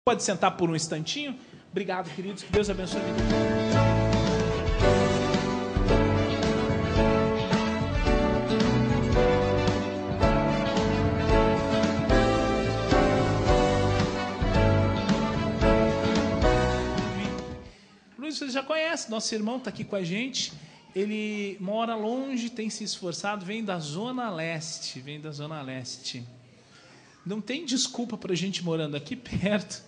Pode sentar por um instantinho. Obrigado, queridos. Que Deus abençoe a vida. Luiz, você já conhece, nosso irmão está aqui com a gente. Ele mora longe, tem se esforçado, vem da Zona Leste. Não tem desculpa para a gente morando aqui perto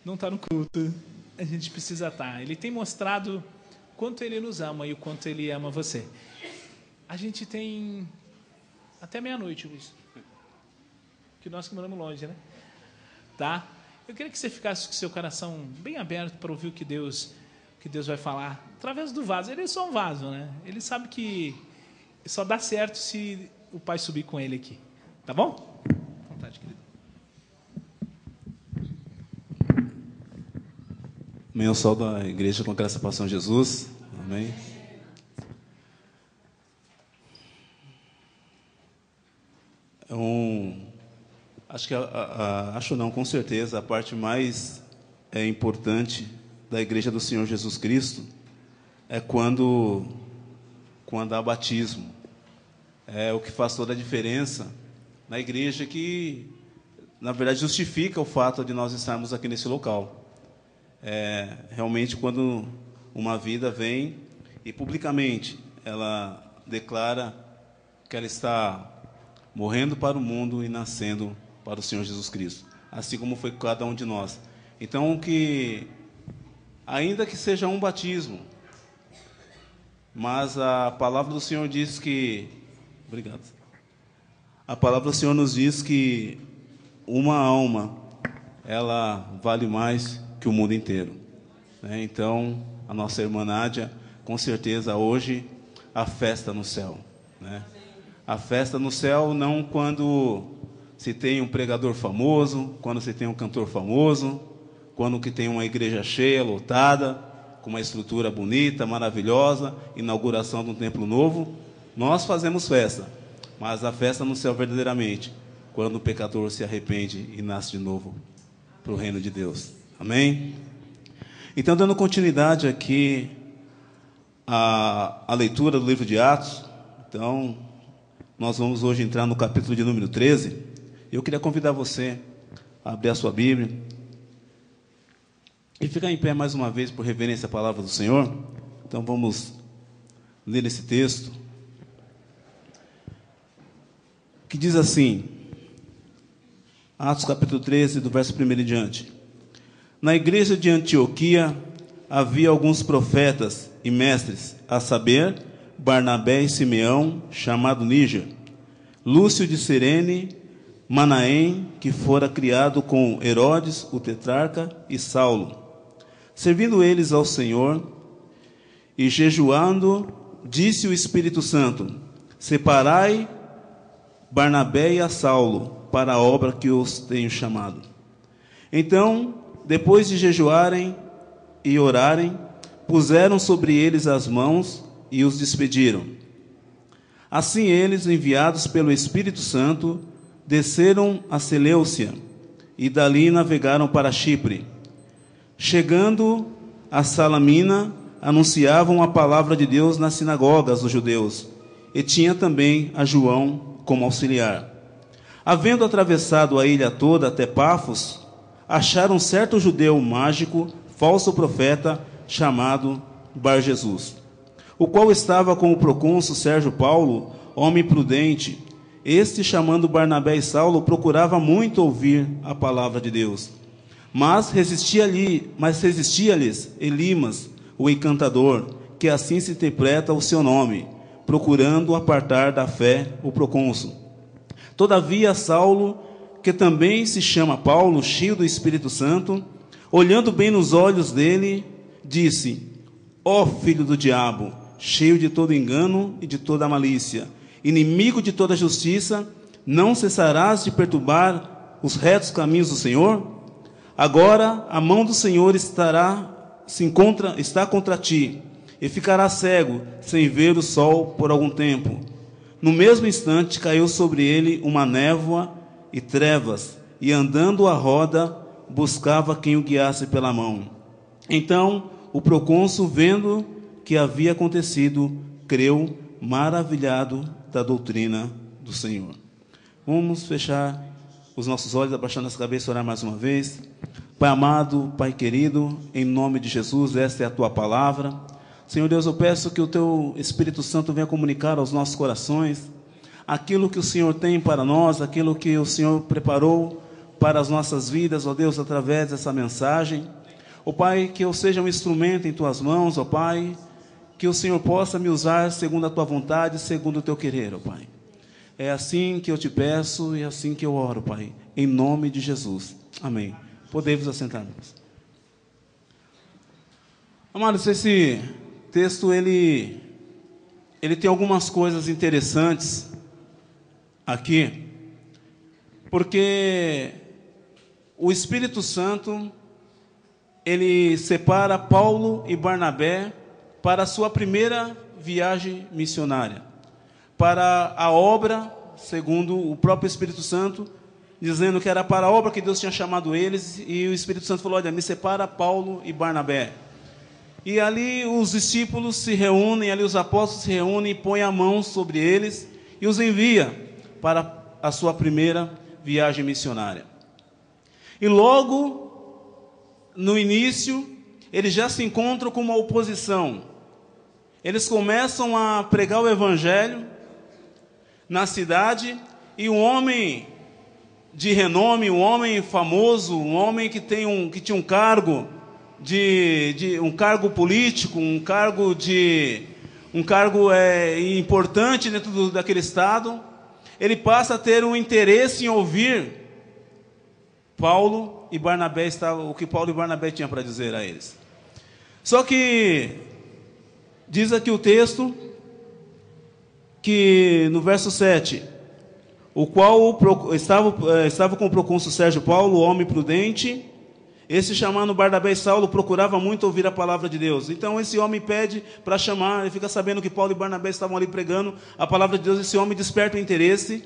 não estar no culto. A gente precisa estar. Ele tem mostrado quanto ele nos ama e o quanto ele ama você. A gente tem até meia-noite, Luiz. Que nós que moramos longe, né? Tá? Eu queria que você ficasse com o seu coração bem aberto para ouvir o que Deus vai falar através do vaso. Ele é só um vaso, né? Ele sabe que só dá certo se o Pai subir com ele aqui. Tá bom? À vontade, querido. Amém, eu sou da Igreja com Graça e Salvação de Jesus. Amém. Com certeza, a parte mais importante da Igreja do Senhor Jesus Cristo é quando há batismo. É o que faz toda a diferença na igreja, que, na verdade, justifica o fato de nós estarmos aqui nesse local. Realmente, quando uma vida vem e publicamente ela declara que ela está morrendo para o mundo e nascendo para o Senhor Jesus Cristo, assim como foi cada um de nós. Então, ainda que seja um batismo, mas a palavra do Senhor diz que... Obrigado. A palavra do Senhor nos diz que uma alma, ela vale mais que o mundo inteiro. Então, a nossa irmã Nádia, com certeza, hoje, a festa no céu. A festa no céu não quando se tem um pregador famoso, quando se tem um cantor famoso, quando que tem uma igreja cheia, lotada, com uma estrutura bonita, maravilhosa, inauguração de um templo novo, nós fazemos festa. Mas a festa no céu verdadeiramente, quando o pecador se arrepende e nasce de novo para o reino de Deus. Amém? Então, dando continuidade aqui à leitura do livro de Atos, então, nós vamos hoje entrar no capítulo de número 13. Eu queria convidar você a abrir a sua Bíblia e ficar em pé mais uma vez por reverência à palavra do Senhor. Então vamos ler esse texto, que diz assim, Atos capítulo 13, do verso 1 em diante. Na igreja de Antioquia havia alguns profetas e mestres, a saber, Barnabé e Simeão, chamado Níger, Lúcio de Cirene, Manaém, que fora criado com Herodes, o tetrarca, e Saulo. Servindo eles ao Senhor e jejuando, disse o Espírito Santo: separai Barnabé e a Saulo para a obra que os tenho chamado. Então, depois de jejuarem e orarem, puseram sobre eles as mãos e os despediram. Assim eles, enviados pelo Espírito Santo, desceram a Seleucia e dali navegaram para Chipre. Chegando a Salamina, anunciavam a palavra de Deus nas sinagogas dos judeus, e tinha também a João como auxiliar. Havendo atravessado a ilha toda até Pafos, acharam certo judeu mágico, falso profeta, chamado Bar-Jesus, o qual estava com o procônsul Sérgio Paulo, homem prudente. Este, chamando Barnabé e Saulo, procurava muito ouvir a palavra de Deus. Mas resistia-lhes Elimas, o encantador, que assim se interpreta o seu nome, procurando apartar da fé o procônsul. Todavia Saulo, que também se chama Paulo, cheio do Espírito Santo, olhando bem nos olhos dele, disse: ó filho do diabo, cheio de todo engano e de toda malícia, inimigo de toda justiça, não cessarás de perturbar os retos caminhos do Senhor? Agora a mão do Senhor está contra ti, e ficarás cego, sem ver o sol por algum tempo. No mesmo instante caiu sobre ele uma névoa e trevas, e andando à roda, buscava quem o guiasse pela mão. Então, o procônsul, vendo que havia acontecido, creu, maravilhado da doutrina do Senhor. Vamos fechar os nossos olhos, abaixando as cabeças e orar mais uma vez. Pai amado, Pai querido, em nome de Jesus, esta é a Tua palavra. Senhor Deus, eu peço que o Teu Espírito Santo venha comunicar aos nossos corações aquilo que o Senhor tem para nós, aquilo que o Senhor preparou para as nossas vidas, ó Deus, através dessa mensagem. Ó Pai, que eu seja um instrumento em Tuas mãos, ó Pai, que o Senhor possa me usar segundo a Tua vontade, segundo o Teu querer, ó Pai. É assim que eu te peço e é assim que eu oro, Pai, em nome de Jesus. Amém. Podemos assentar-nos. Amados, esse texto, ele tem algumas coisas interessantes aqui, porque o Espírito Santo, ele separa Paulo e Barnabé para a sua primeira viagem missionária, para a obra, segundo o próprio Espírito Santo, dizendo que era para a obra que Deus tinha chamado eles, e o Espírito Santo falou: olha, me separa Paulo e Barnabé. E ali os discípulos se reúnem, ali os apóstolos se reúnem, põem a mão sobre eles e os envia para a sua primeira viagem missionária. E logo no início, eles já se encontram com uma oposição. Eles começam a pregar o evangelho na cidade, e um homem de renome, um homem famoso, um homem que tinha um cargo um cargo político, um cargo importante dentro daquele estado, ele passa a ter um interesse em ouvir Paulo e Barnabé, o que Paulo e Barnabé tinham para dizer a eles. Só que diz aqui o texto que no verso 7, o qual estava com o procônsul Sérgio Paulo, homem prudente. Esse, chamando Barnabé e Saulo, procurava muito ouvir a palavra de Deus. Então esse homem pede para chamar, ele fica sabendo que Paulo e Barnabé estavam ali pregando a palavra de Deus. Esse homem desperta o interesse,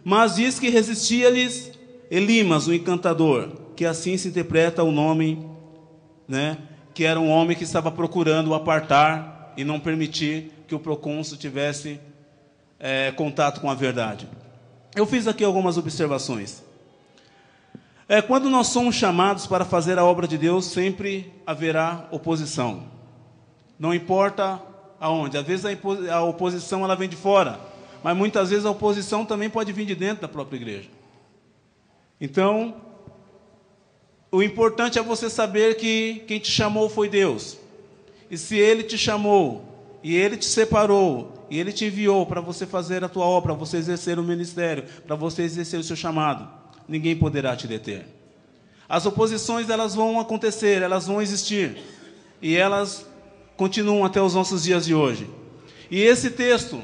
mas diz que resistia-lhes Elimas, o encantador, que assim se interpreta o nome, né, que era um homem que estava procurando apartar e não permitir que o procônsul tivesse contato com a verdade. Eu fiz aqui algumas observações. Quando nós somos chamados para fazer a obra de Deus, sempre haverá oposição. Não importa aonde. Às vezes a oposição ela vem de fora, mas muitas vezes a oposição também pode vir de dentro da própria igreja. Então, o importante é você saber que quem te chamou foi Deus. E se Ele te chamou, e Ele te separou, e Ele te enviou para você fazer a tua obra, para você exercer o ministério, para você exercer o seu chamado, ninguém poderá te deter. As oposições, elas vão acontecer, elas vão existir, e elas continuam até os nossos dias de hoje. E esse texto,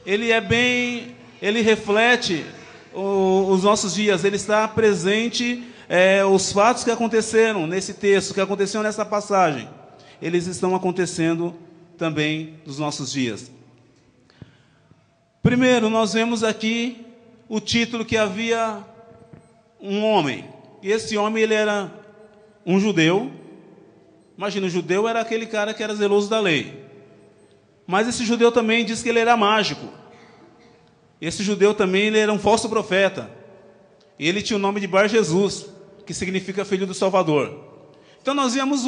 ele reflete os nossos dias, ele está presente, os fatos que aconteceram nesse texto, que aconteceram nessa passagem, eles estão acontecendo também nos nossos dias. Primeiro, nós vemos aqui o título que havia um homem, e esse homem ele era um judeu. Imagina, o judeu era aquele cara que era zeloso da lei, mas esse judeu também diz que ele era mágico. Esse judeu também ele era um falso profeta, e ele tinha o nome de Bar Jesus, que significa filho do Salvador. Então nós víamos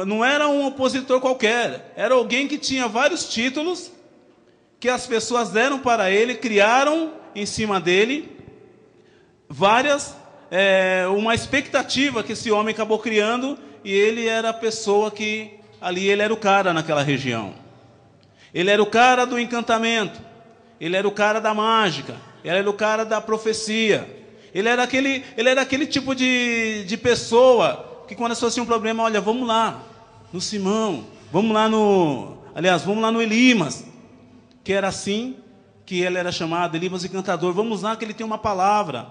não era um opositor qualquer, era alguém que tinha vários títulos, que as pessoas deram para ele, criaram em cima dele uma expectativa que esse homem acabou criando, e ele era a pessoa que ali, ele era o cara naquela região. Ele era o cara do encantamento, ele era o cara da mágica, ele era o cara da profecia, ele era aquele tipo de pessoa que quando as pessoas tinham um problema, olha, vamos lá no Simão, vamos lá no Elimas, que era assim que ele era chamado, Elimas encantador. Vamos lá que ele tem uma palavra.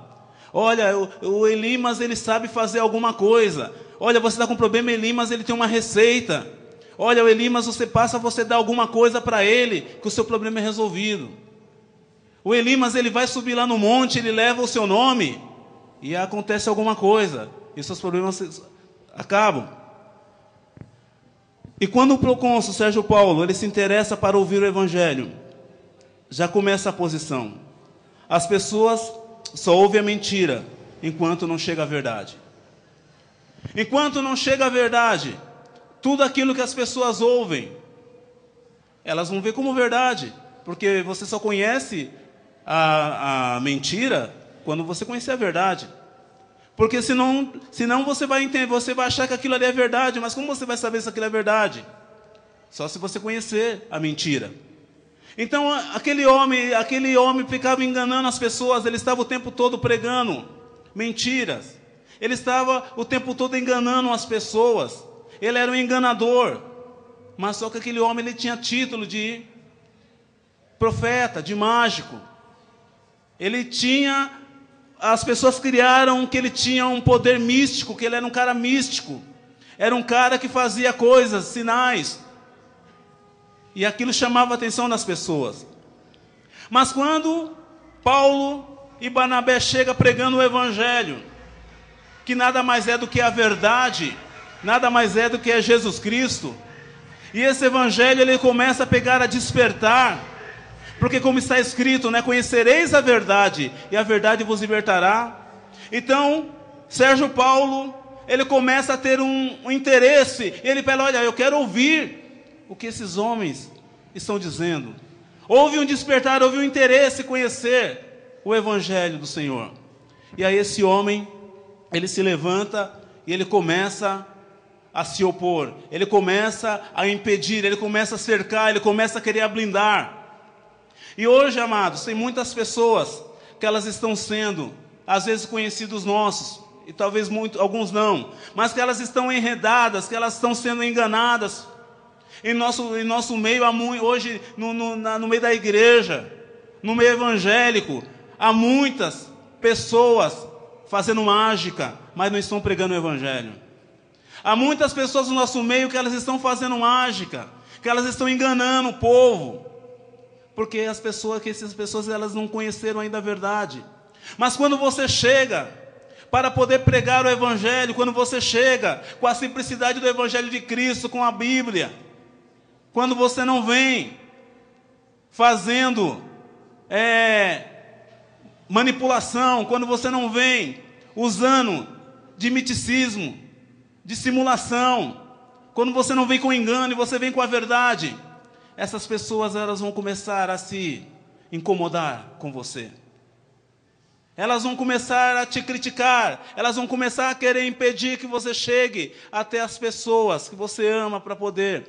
Olha, o Elimas, ele sabe fazer alguma coisa. Olha, você está com problema, Elimas, ele tem uma receita. Olha, o Elimas, você dá alguma coisa para ele, que o seu problema é resolvido. O Elimas, ele vai subir lá no monte, ele leva o seu nome, e acontece alguma coisa, e seus problemas acabam. E quando o procônsul Sérgio Paulo ele se interessa para ouvir o Evangelho, já começa a posição. As pessoas só ouvem a mentira enquanto não chega a verdade. Enquanto não chega a verdade, tudo aquilo que as pessoas ouvem, elas vão ver como verdade, porque você só conhece a mentira quando você conhecer a verdade. Porque senão você vai entender, você vai achar que aquilo ali é verdade, mas como você vai saber se aquilo é verdade? Só se você conhecer a mentira. Então aquele homem ficava enganando as pessoas, ele estava o tempo todo pregando mentiras. Ele estava o tempo todo enganando as pessoas. Ele era um enganador. Mas só que aquele homem ele tinha título de profeta, de mágico. Ele tinha, as pessoas criaram que ele tinha um poder místico, que ele era um cara místico. Era um cara que fazia coisas, sinais. E aquilo chamava a atenção das pessoas. Mas quando Paulo e Barnabé chegam pregando o Evangelho, que nada mais é do que a verdade, nada mais é do que é Jesus Cristo, e esse Evangelho ele começa a pegar, a despertar, porque como está escrito, né, conhecereis a verdade, e a verdade vos libertará. Então, Sérgio Paulo, ele começa a ter um interesse, e ele fala, olha, eu quero ouvir o que esses homens estão dizendo. Houve um despertar, houve um interesse em conhecer o Evangelho do Senhor. E aí esse homem, ele se levanta e ele começa a se opor, ele começa a impedir, ele começa a cercar, ele começa a querer blindar. E hoje, amados, tem muitas pessoas que elas estão sendo, às vezes, conhecidos nossos, e talvez alguns não, mas que elas estão enredadas, que elas estão sendo enganadas em nosso meio, hoje no meio da igreja, no meio evangélico, há muitas pessoas fazendo mágica, mas não estão pregando o Evangelho. Há muitas pessoas no nosso meio que elas estão fazendo mágica, que elas estão enganando o povo, porque essas pessoas elas não conheceram ainda a verdade. Mas quando você chega para poder pregar o Evangelho, quando você chega com a simplicidade do Evangelho de Cristo, com a Bíblia, quando você não vem fazendo manipulação, quando você não vem usando de miticismo, de simulação, quando você não vem com engano e você vem com a verdade, essas pessoas elas vão começar a se incomodar com você. Elas vão começar a te criticar, elas vão começar a querer impedir que você chegue até as pessoas que você ama para poder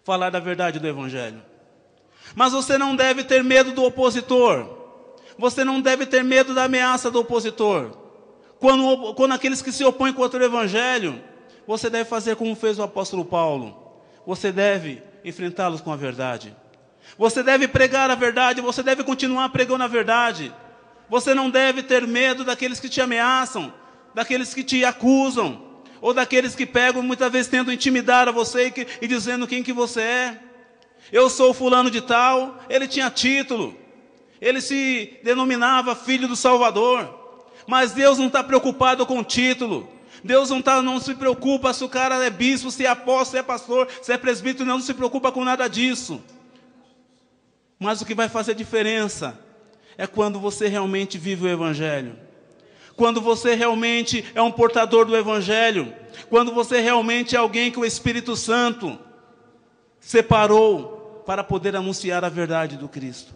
falar da verdade do Evangelho. Mas você não deve ter medo do opositor. Você não deve ter medo da ameaça do opositor. Quando aqueles que se opõem contra o Evangelho, você deve fazer como fez o apóstolo Paulo. Você deve enfrentá-los com a verdade. Você deve pregar a verdade, você deve continuar pregando a verdade. Você não deve ter medo daqueles que te ameaçam, daqueles que te acusam, ou daqueles que pegam, muitas vezes tentam intimidar a você e dizendo quem que você é. Eu sou fulano de tal, ele tinha título. Ele se denominava filho do Salvador. Mas Deus não está preocupado com o título. Deus não se preocupa se o cara é bispo, se é apóstolo, se é pastor, se é presbítero. Não se preocupa com nada disso. Mas o que vai fazer diferença é quando você realmente vive o Evangelho. Quando você realmente é um portador do Evangelho. Quando você realmente é alguém que o Espírito Santo separou para poder anunciar a verdade do Cristo.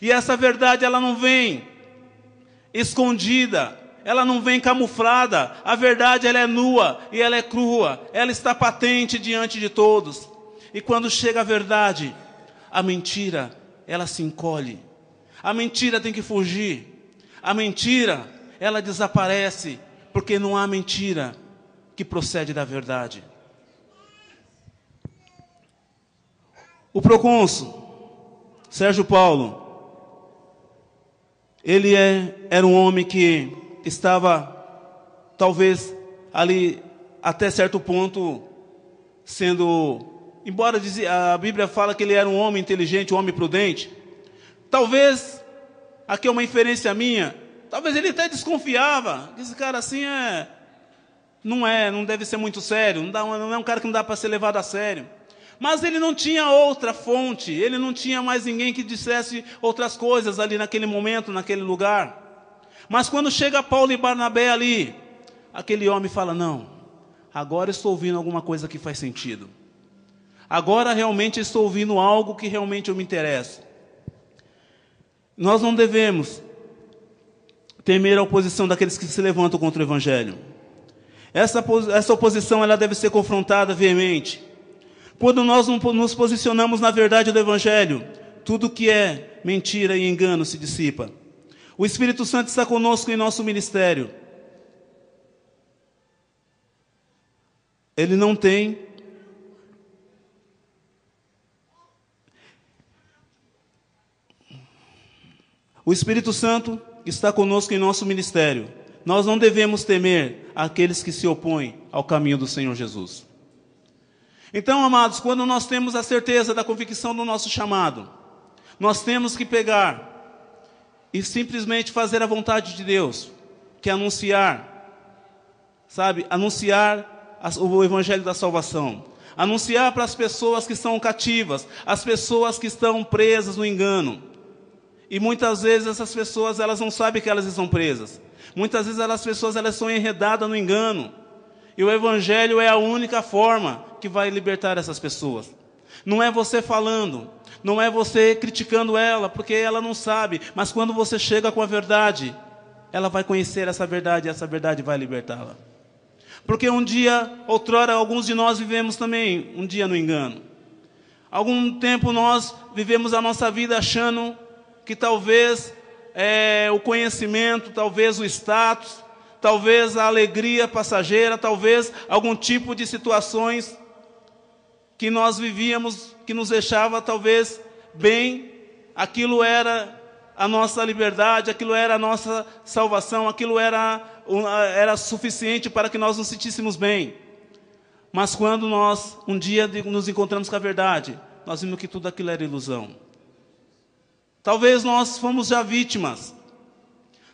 E essa verdade ela não vem escondida, ela não vem camuflada. A verdade ela é nua e ela é crua, ela está patente diante de todos. E quando chega a verdade, a mentira ela se encolhe. A mentira tem que fugir. A mentira ela desaparece, porque não há mentira que procede da verdade. O procônsul Sérgio Paulo, ele era um homem que estava, talvez, ali, até certo ponto, embora a Bíblia fala que ele era um homem inteligente, um homem prudente, talvez, aqui é uma inferência minha, Talvez ele até desconfiava. Esse cara assim não deve ser muito sério. Não é um cara que não dá para ser levado a sério. Mas ele não tinha outra fonte. Ele não tinha mais ninguém que dissesse outras coisas ali naquele momento, naquele lugar. Mas quando chega Paulo e Barnabé ali, aquele homem fala, não, agora estou ouvindo alguma coisa que faz sentido. Agora realmente estou ouvindo algo que realmente eu me interesso. Nós não devemos temer a oposição daqueles que se levantam contra o Evangelho. Essa oposição ela deve ser confrontada veemente. Quando nós nos posicionamos na verdade do Evangelho, tudo que é mentira e engano se dissipa. O Espírito Santo está conosco em nosso ministério. Ele não tem O Espírito Santo está conosco em nosso ministério. Nós não devemos temer aqueles que se opõem ao caminho do Senhor Jesus. Então, amados, quando nós temos a certeza da convicção do nosso chamado, nós temos que pegar e simplesmente fazer a vontade de Deus, que é anunciar, anunciar o Evangelho da salvação. Anunciar para as pessoas que estão cativas, as pessoas que estão presas no engano. E muitas vezes essas pessoas elas não sabem que elas estão presas. Muitas vezes as pessoas elas são enredadas no engano. E o Evangelho é a única forma que vai libertar essas pessoas. Não é você falando, não é você criticando ela, porque ela não sabe. Mas quando você chega com a verdade, ela vai conhecer essa verdade e essa verdade vai libertá-la. Porque um dia, outrora, alguns de nós vivemos também um dia no engano. Algum tempo nós vivemos a nossa vida achando que talvez o conhecimento, talvez o status, talvez a alegria passageira, talvez algum tipo de situações que nós vivíamos, que nos deixava talvez bem, aquilo era a nossa liberdade, aquilo era a nossa salvação, aquilo era suficiente para que nós nos sentíssemos bem. Mas quando nós um dia nos encontramos com a verdade, nós vimos que tudo aquilo era ilusão. Talvez nós fomos já vítimas,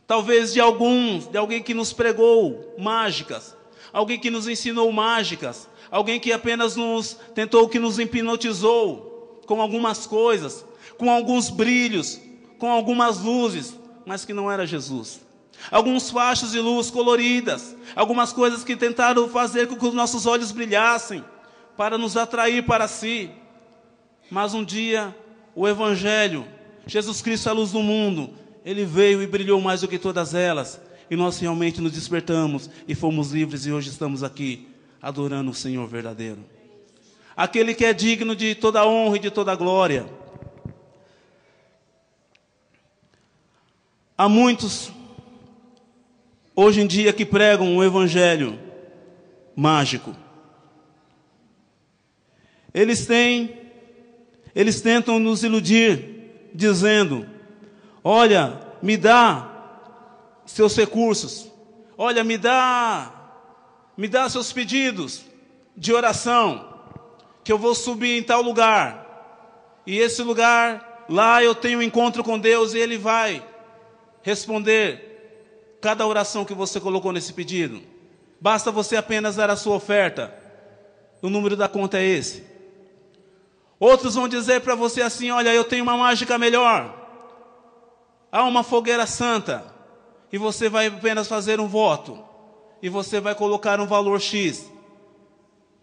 talvez de alguém que nos pregou mágicas, alguém que nos ensinou mágicas, alguém que apenas que nos hipnotizou com algumas coisas, com alguns brilhos, com algumas luzes, mas que não era Jesus. Alguns fachos de luz coloridas, algumas coisas que tentaram fazer com que os nossos olhos brilhassem, para nos atrair para si. Mas um dia, o Evangelho, Jesus Cristo, a luz do mundo, Ele veio e brilhou mais do que todas elas. E nós realmente nos despertamos e fomos livres e hoje estamos aqui, adorando o Senhor verdadeiro. Aquele que é digno de toda honra e de toda glória. Há muitos, hoje em dia, que pregam um evangelho mágico. Eles tentam nos iludir, dizendo, olha, me dá seus recursos, olha, me dá seus pedidos de oração, que eu vou subir em tal lugar, e esse lugar, lá eu tenho um encontro com Deus, e Ele vai responder cada oração que você colocou nesse pedido. Basta você apenas dar a sua oferta, o número da conta é esse. Outros vão dizer para você assim, olha, eu tenho uma mágica melhor. Há uma fogueira santa, e você vai apenas fazer um voto, e você vai colocar um valor X,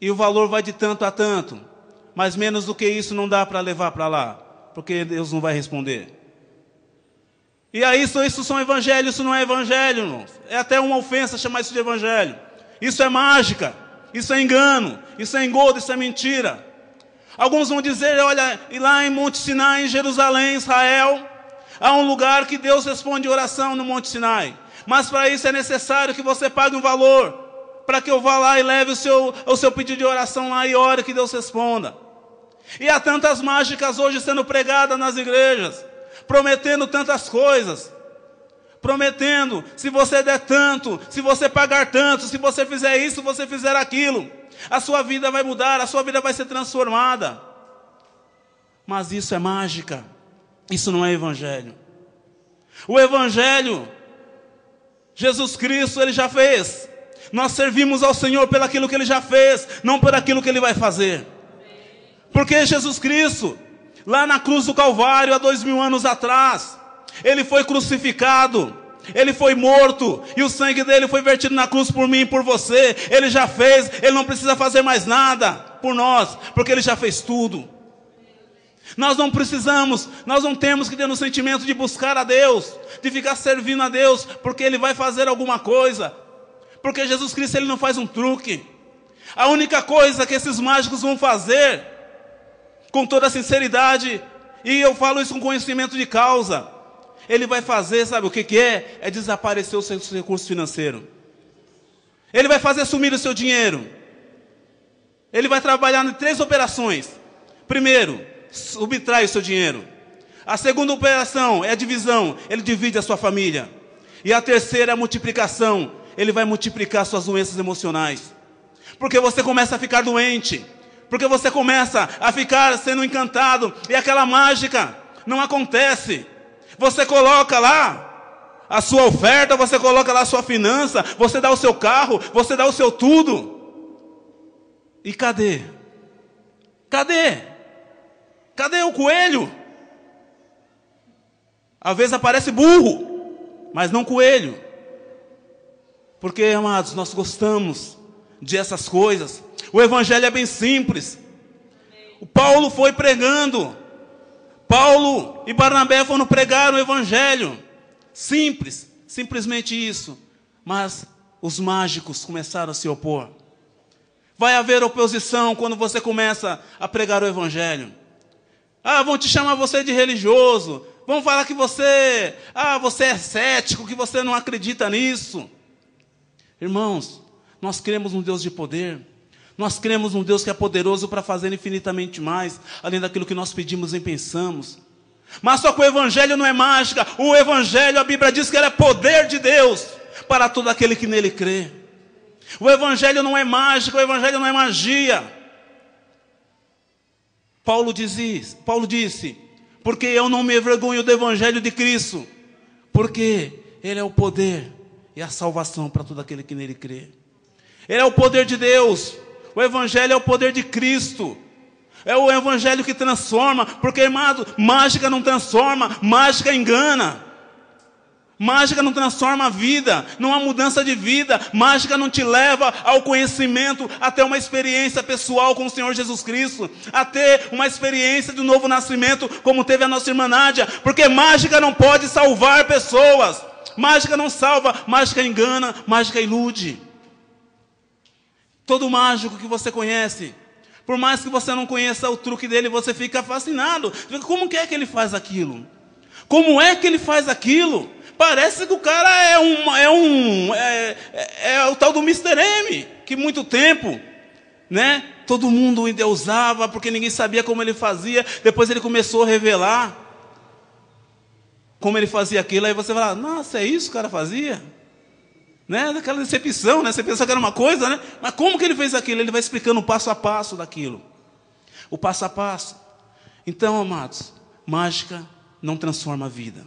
e o valor vai de tanto a tanto, mas menos do que isso não dá para levar para lá, porque Deus não vai responder. E aí isso são evangelhos, isso não é evangelho, irmãos. É até uma ofensa chamar isso de evangelho. Isso é mágica, isso é engano, isso é engodo, isso é mentira. Alguns vão dizer, olha, e lá em Monte Sinai, em Jerusalém, Israel, há um lugar que Deus responde oração no Monte Sinai. Mas para isso é necessário que você pague um valor, para que eu vá lá e leve o seu pedido de oração lá e ore que Deus responda. E há tantas mágicas hoje sendo pregadas nas igrejas, prometendo tantas coisas. Prometendo, se você der tanto, se você pagar tanto, se você fizer isso, se você fizer aquilo, a sua vida vai mudar, a sua vida vai ser transformada. Mas isso é mágica, isso não é evangelho. O evangelho Jesus Cristo, Ele já fez. Nós servimos ao Senhor pelo aquilo que Ele já fez, não por aquilo que Ele vai fazer. Porque Jesus Cristo, lá na cruz do Calvário, há 2000 anos atrás, Ele foi crucificado, Ele foi morto, e o sangue dele foi vertido na cruz por mim e por você. Ele já fez, Ele não precisa fazer mais nada por nós, porque Ele já fez tudo. Nós não precisamos, nós não temos que ter no sentimento de buscar a Deus, de ficar servindo a Deus, porque Ele vai fazer alguma coisa. Porque Jesus Cristo, Ele não faz um truque. A única coisa que esses mágicos vão fazer, com toda a sinceridade, e eu falo isso com conhecimento de causa, Ele vai fazer, sabe o que é? É desaparecer o seu recurso financeiro. Ele vai fazer sumir o seu dinheiro. Ele vai trabalhar em 3 operações. Primeiro, subtrai o seu dinheiro. A segunda operação é a divisão. Ele divide a sua família. E a terceira é a multiplicação. Ele vai multiplicar suas doenças emocionais. Porque você começa a ficar doente. Porque você começa a ficar sendo encantado. E aquela mágica não acontece. Você coloca lá a sua oferta, você coloca lá a sua finança, você dá o seu carro, você dá o seu tudo. E cadê? Cadê? Cadê o coelho? Às vezes aparece burro, mas não coelho. Porque, amados, nós gostamos de essas coisas. O evangelho é bem simples. O Paulo foi pregando. Paulo e Barnabé foram pregar o evangelho. Simples, simplesmente isso. Mas os mágicos começaram a se opor. Vai haver oposição quando você começa a pregar o evangelho. Vão te chamar você de religioso. Vão falar que você é cético, que você não acredita nisso. Irmãos, nós cremos num Deus de poder. Nós cremos num Deus que é poderoso para fazer infinitamente mais, além daquilo que nós pedimos e pensamos. Mas só que o evangelho não é mágica. O evangelho, a Bíblia diz que ele é poder de Deus para todo aquele que nele crê. O evangelho não é mágica, o evangelho não é magia. Paulo disse, porque eu não me envergonho do evangelho de Cristo, porque ele é o poder e a salvação para todo aquele que nele crê. Ele é o poder de Deus. O evangelho é o poder de Cristo. É o evangelho que transforma. Porque, amado, mágica não transforma, mágica engana. Mágica não transforma a vida, não há mudança de vida. Mágica não te leva ao conhecimento, a ter uma experiência pessoal com o Senhor Jesus Cristo, a ter uma experiência de novo nascimento, como teve a nossa irmã Nádia. Porque mágica não pode salvar pessoas. Mágica não salva, mágica engana, mágica ilude. Todo mágico que você conhece, por mais que você não conheça o truque dele, você fica fascinado. Como que é que ele faz aquilo? Como é que ele faz aquilo? Parece que o cara é o tal do Mr. M, que muito tempo, né? Todo mundo endeusava, porque ninguém sabia como ele fazia. Depois ele começou a revelar como ele fazia aquilo. Aí você fala, nossa, é isso que o cara fazia? Né? Daquela decepção, né? Você pensa que era uma coisa, né? Mas como que ele fez aquilo? Ele vai explicando o passo a passo daquilo. O passo a passo. Então, amados, mágica não transforma a vida.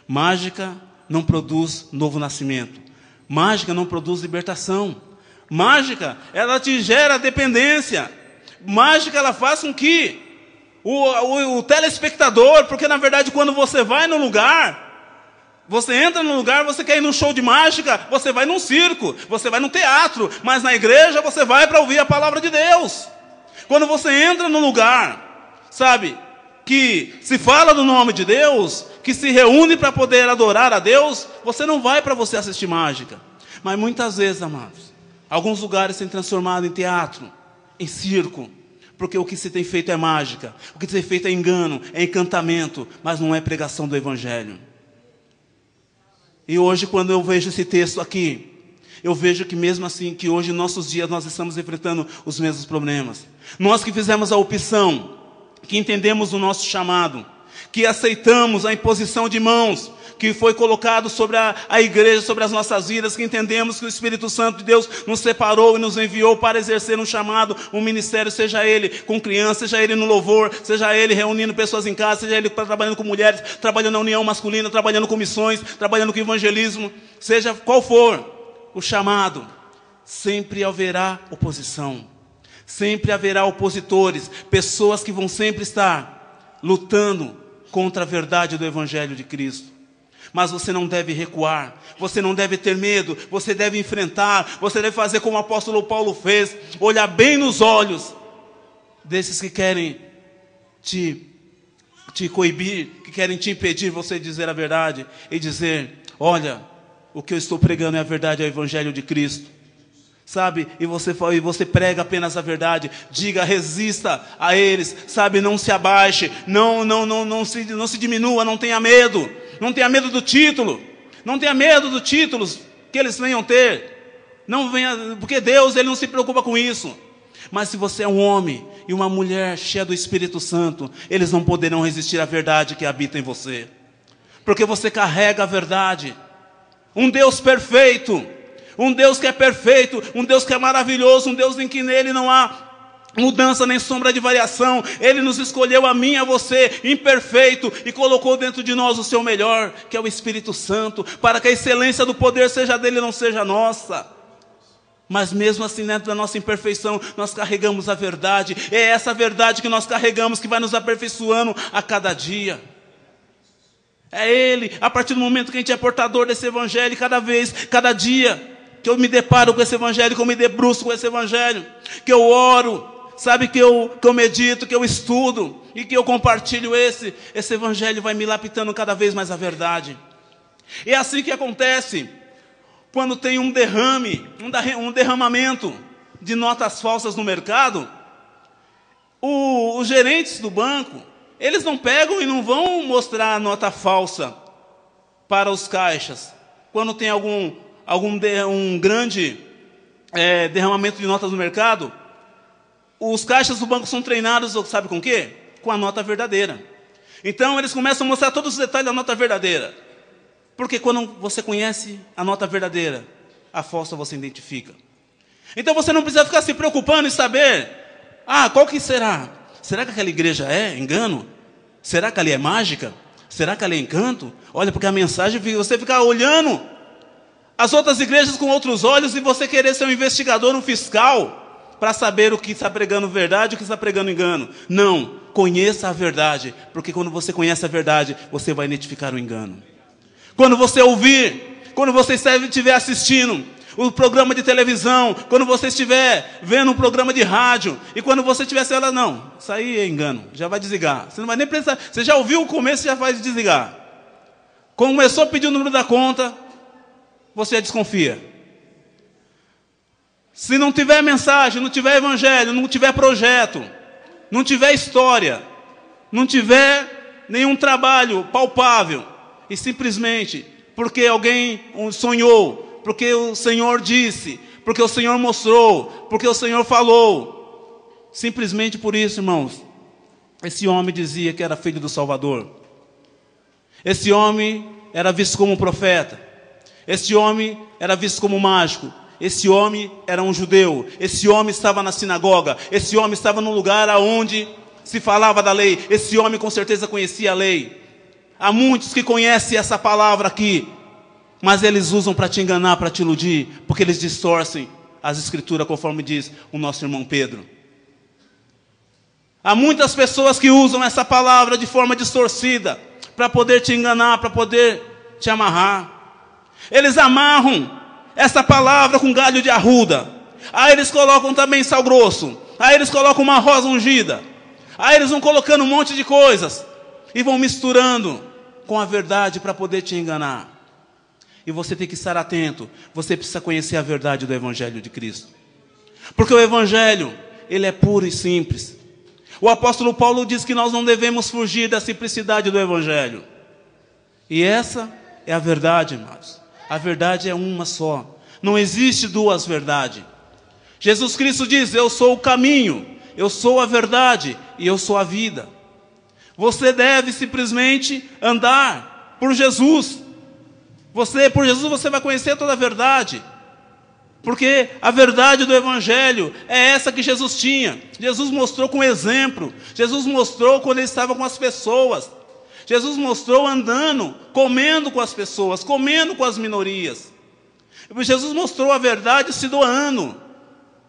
Mágica não produz novo nascimento. Mágica não produz libertação. Mágica, ela te gera dependência. Mágica, ela faz com que o telespectador, porque na verdade quando você vai no lugar, você entra no lugar, você quer ir num show de mágica, você vai num circo, você vai num teatro, mas na igreja você vai para ouvir a palavra de Deus. Quando você entra num lugar, sabe, que se fala do nome de Deus, que se reúne para poder adorar a Deus, você não vai para você assistir mágica. Mas muitas vezes, amados, alguns lugares se têm transformado em teatro, em circo, porque o que se tem feito é mágica, o que se tem feito é engano, é encantamento, mas não é pregação do evangelho. E hoje, quando eu vejo esse texto aqui, eu vejo que mesmo assim, que hoje, em nossos dias, nós estamos enfrentando os mesmos problemas. Nós que fizemos a opção, que entendemos o nosso chamado, que aceitamos a imposição de mãos, que foi colocado sobre a igreja, sobre as nossas vidas, que entendemos que o Espírito Santo de Deus nos separou e nos enviou para exercer um chamado, um ministério, seja ele com crianças, seja ele no louvor, seja ele reunindo pessoas em casa, seja ele trabalhando com mulheres, trabalhando na união masculina, trabalhando com missões, trabalhando com evangelismo, seja qual for o chamado, sempre haverá oposição, sempre haverá opositores, pessoas que vão sempre estar lutando contra a verdade do Evangelho de Cristo. Mas você não deve recuar, você não deve ter medo, você deve enfrentar, você deve fazer como o apóstolo Paulo fez, olhar bem nos olhos desses que querem te coibir, que querem te impedir você de dizer a verdade, e dizer, olha, o que eu estou pregando é a verdade, é o Evangelho de Cristo. Sabe, e você prega apenas a verdade, diga, resista a eles, sabe, não se abaixe, não se diminua, não tenha medo do título, não tenha medo dos títulos que eles venham ter, não venha, porque Deus, Ele não se preocupa com isso. Mas se você é um homem e uma mulher cheia do Espírito Santo, eles não poderão resistir à verdade que habita em você, porque você carrega a verdade, um Deus perfeito, um Deus que é perfeito, um Deus que é maravilhoso, um Deus em que nele não há mudança nem sombra de variação. Ele nos escolheu, a mim e a você, imperfeito, e colocou dentro de nós o seu melhor, que é o Espírito Santo, para que a excelência do poder seja dele e não seja nossa. Mas mesmo assim, dentro da nossa imperfeição, nós carregamos a verdade. É essa verdade que nós carregamos que vai nos aperfeiçoando a cada dia. É Ele, a partir do momento que a gente é portador desse Evangelho, cada dia que eu me deparo com esse Evangelho, que eu me debruço com esse Evangelho, que eu oro, sabe, que eu medito, que eu estudo, e que eu compartilho esse Evangelho, vai me lapidando cada vez mais a verdade. E é assim que acontece quando tem um derramamento de notas falsas no mercado. Os gerentes do banco, eles não pegam e não vão mostrar a nota falsa para os caixas. Quando tem um grande derramamento de notas no mercado, os caixas do banco são treinados, sabe com o quê? Com a nota verdadeira. Então eles começam a mostrar todos os detalhes da nota verdadeira. Porque quando você conhece a nota verdadeira, a falsa você identifica. Então você não precisa ficar se preocupando em saber, qual que será? Será que aquela igreja é engano? Será que ali é mágica? Será que ali é encanto? Olha, porque a mensagem, você ficar olhando as outras igrejas com outros olhos e você querer ser um investigador, um fiscal, para saber o que está pregando verdade e o que está pregando engano. Não, conheça a verdade, porque quando você conhece a verdade, você vai identificar o engano. Quando você ouvir, quando você estiver assistindo o programa de televisão, quando você estiver vendo um programa de rádio, e quando você estiver falando, não, isso aí é engano, já vai desligar. Você não vai nem pensar, você já ouviu o começo e já vai desligar. Começou a pedir o número da conta, você já desconfia. Se não tiver mensagem, não tiver evangelho, não tiver projeto, não tiver história, não tiver nenhum trabalho palpável, e simplesmente porque alguém sonhou, porque o Senhor disse, porque o Senhor mostrou, porque o Senhor falou, simplesmente por isso, irmãos, esse homem dizia que era filho do Salvador. Esse homem era visto como um profeta. Esse homem era visto como mágico. Esse homem era um judeu. Esse homem estava na sinagoga. Esse homem estava num lugar onde se falava da lei. Esse homem com certeza conhecia a lei. Há muitos que conhecem essa palavra aqui, mas eles usam para te enganar, para te iludir, porque eles distorcem as escrituras, conforme diz o nosso irmão Pedro. Há muitas pessoas que usam essa palavra de forma distorcida, para poder te enganar, para poder te amarrar. Eles amarram essa palavra com galho de arruda. Aí eles colocam também sal grosso. Aí eles colocam uma rosa ungida. Aí eles vão colocando um monte de coisas e vão misturando com a verdade para poder te enganar. E você tem que estar atento. Você precisa conhecer a verdade do Evangelho de Cristo. Porque o Evangelho, ele é puro e simples. O apóstolo Paulo diz que nós não devemos fugir da simplicidade do Evangelho. E essa é a verdade, irmãos. A verdade é uma só. Não existe duas verdades. Jesus Cristo diz, eu sou o caminho, eu sou a verdade e eu sou a vida. Você deve simplesmente andar por Jesus. Por Jesus você vai conhecer toda a verdade. Porque a verdade do Evangelho é essa que Jesus tinha. Jesus mostrou com exemplo. Jesus mostrou quando ele estava com as pessoas. Jesus mostrou andando, comendo com as pessoas, comendo com as minorias. Jesus mostrou a verdade se doando.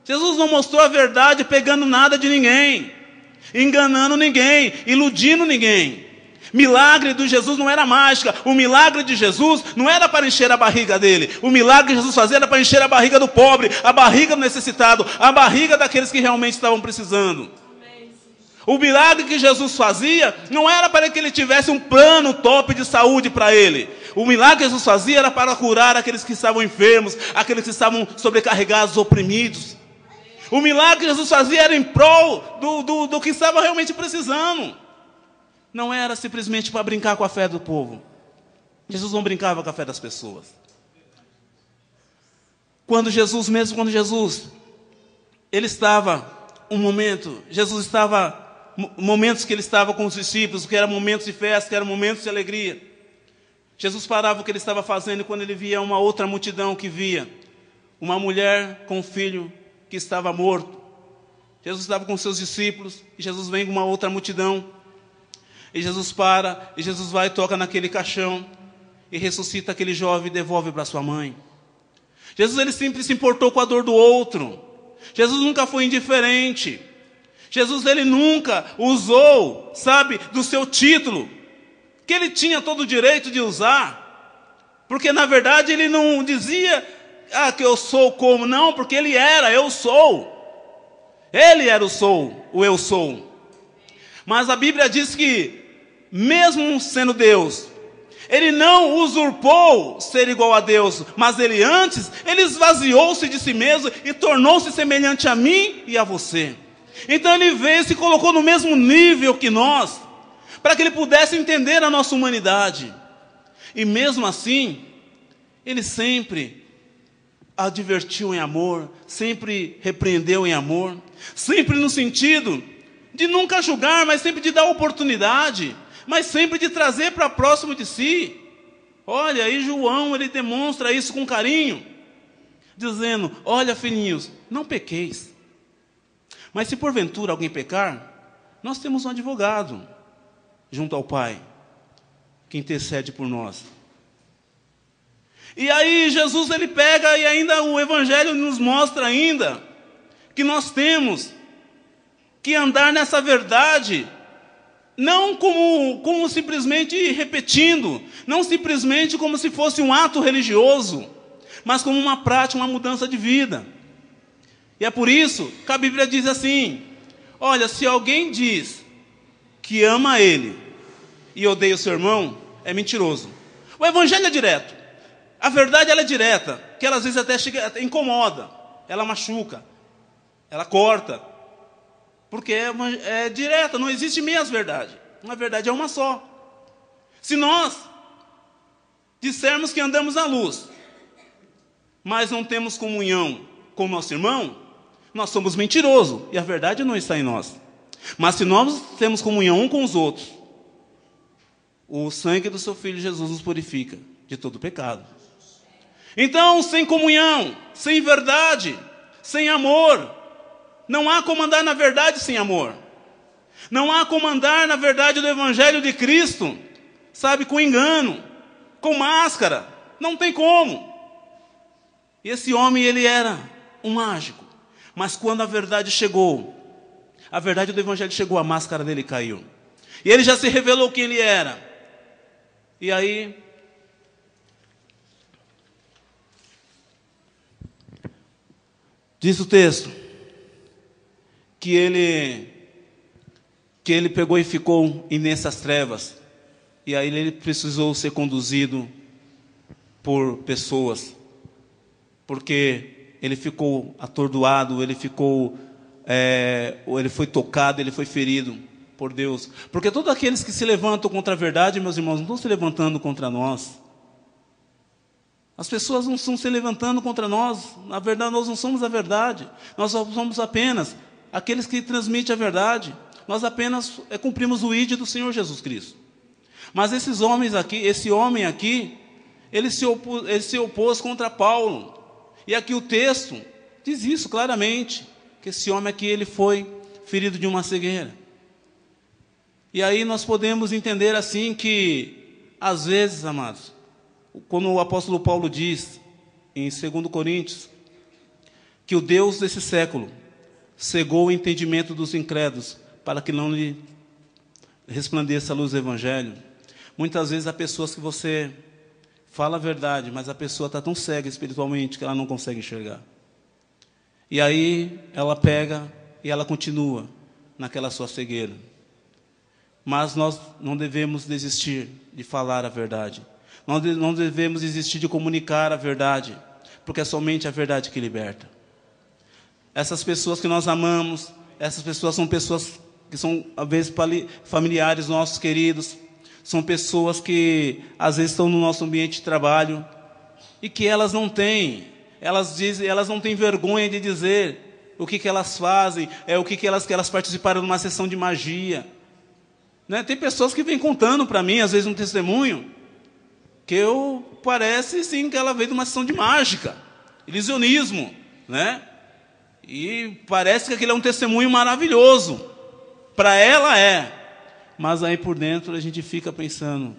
Jesus não mostrou a verdade pegando nada de ninguém, enganando ninguém, iludindo ninguém. Milagre de Jesus não era mágica. O milagre de Jesus não era para encher a barriga dele. O milagre que Jesus fazia era para encher a barriga do pobre, a barriga do necessitado, a barriga daqueles que realmente estavam precisando. O milagre que Jesus fazia não era para que ele tivesse um plano top de saúde para ele. O milagre que Jesus fazia era para curar aqueles que estavam enfermos, aqueles que estavam sobrecarregados, oprimidos. O milagre que Jesus fazia era em prol do que estava realmente precisando. Não era simplesmente para brincar com a fé do povo. Jesus não brincava com a fé das pessoas. Quando Jesus, ele estava, momentos que ele estava com os discípulos, que eram momentos de festa, que eram momentos de alegria. Jesus parava o que ele estava fazendo, e quando ele via uma outra multidão que via uma mulher com um filho que estava morto. Jesus estava com seus discípulos, e Jesus vem com uma outra multidão. E Jesus para, e Jesus vai e toca naquele caixão, e ressuscita aquele jovem e devolve para sua mãe. Jesus, ele sempre se importou com a dor do outro. Jesus nunca foi indiferente. Jesus, ele nunca usou, do seu título, que ele tinha todo o direito de usar. Porque, na verdade, ele não dizia, que eu sou como, não, porque ele era, eu sou. Ele era o eu sou. Mas a Bíblia diz que, mesmo sendo Deus, ele não usurpou ser igual a Deus, mas ele esvaziou-se de si mesmo e tornou-se semelhante a mim e a você. Então ele veio e se colocou no mesmo nível que nós, para que ele pudesse entender a nossa humanidade. E mesmo assim, ele sempre advertiu em amor, sempre repreendeu em amor, sempre no sentido de nunca julgar, mas sempre de dar oportunidade, mas sempre de trazer para próximo de si. Olha, aí João, ele demonstra isso com carinho, dizendo, olha, filhinhos, não pequeis. Mas se porventura alguém pecar, nós temos um advogado junto ao Pai, que intercede por nós. E aí Jesus, ele pega, e ainda o Evangelho nos mostra ainda, que nós temos que andar nessa verdade, não como simplesmente repetindo, não simplesmente como se fosse um ato religioso, mas como uma prática, uma mudança de vida. E é por isso que a Bíblia diz assim, olha, se alguém diz que ama ele e odeia o seu irmão, é mentiroso. O Evangelho é direto. A verdade, ela é direta, que ela às vezes até incomoda, ela machuca, ela corta, porque é direta, não existe meias verdades. A verdade é uma só. Se nós dissermos que andamos na luz, mas não temos comunhão com o nosso irmão, nós somos mentirosos, e a verdade não está em nós. Mas se nós temos comunhão um com os outros, o sangue do seu Filho Jesus nos purifica de todo pecado. Então, sem comunhão, sem verdade, sem amor, não há como andar na verdade sem amor. Não há como andar na verdade do Evangelho de Cristo, com engano, com máscara. Não tem como. E esse homem, ele era um mágico. Mas quando a verdade chegou, a verdade do Evangelho chegou, a máscara dele caiu. E ele já se revelou quem ele era. E aí, diz o texto, que ele pegou e ficou nessas trevas. E aí ele precisou ser conduzido por pessoas. Porque ele ficou atordoado, ele foi tocado, ele foi ferido por Deus. Porque todos aqueles que se levantam contra a verdade, meus irmãos, não estão se levantando contra nós. As pessoas não estão se levantando contra nós. Na verdade, nós não somos a verdade. Nós somos apenas aqueles que transmitem a verdade. Nós apenas cumprimos o ID do Senhor Jesus Cristo. Mas esse homem aqui, ele se opôs contra Paulo. E aqui o texto diz isso claramente, que esse homem aqui, ele foi ferido de uma cegueira. E aí nós podemos entender assim que, às vezes, amados, quando o apóstolo Paulo diz, em 2 Coríntios, que o Deus desse século cegou o entendimento dos incrédulos, para que não lhe resplandeça a luz do Evangelho. Muitas vezes há pessoas que você fala a verdade, mas a pessoa está tão cega espiritualmente que ela não consegue enxergar. E aí ela pega e ela continua naquela sua cegueira. Mas nós não devemos desistir de falar a verdade. Nós não devemos desistir de comunicar a verdade, porque é somente a verdade que liberta. Essas pessoas que nós amamos, essas pessoas são pessoas que são, às vezes, familiares nossos queridos, são pessoas que, às vezes, estão no nosso ambiente de trabalho e que elas não têm vergonha de dizer o que elas fazem, que elas participaram de uma sessão de magia. Né? Tem pessoas que vêm contando para mim, às vezes, um testemunho, que parece, sim, que ela veio de uma sessão de mágica, ilusionismo, né? E parece que aquele é um testemunho maravilhoso. Para ela é. Mas aí por dentro a gente fica pensando,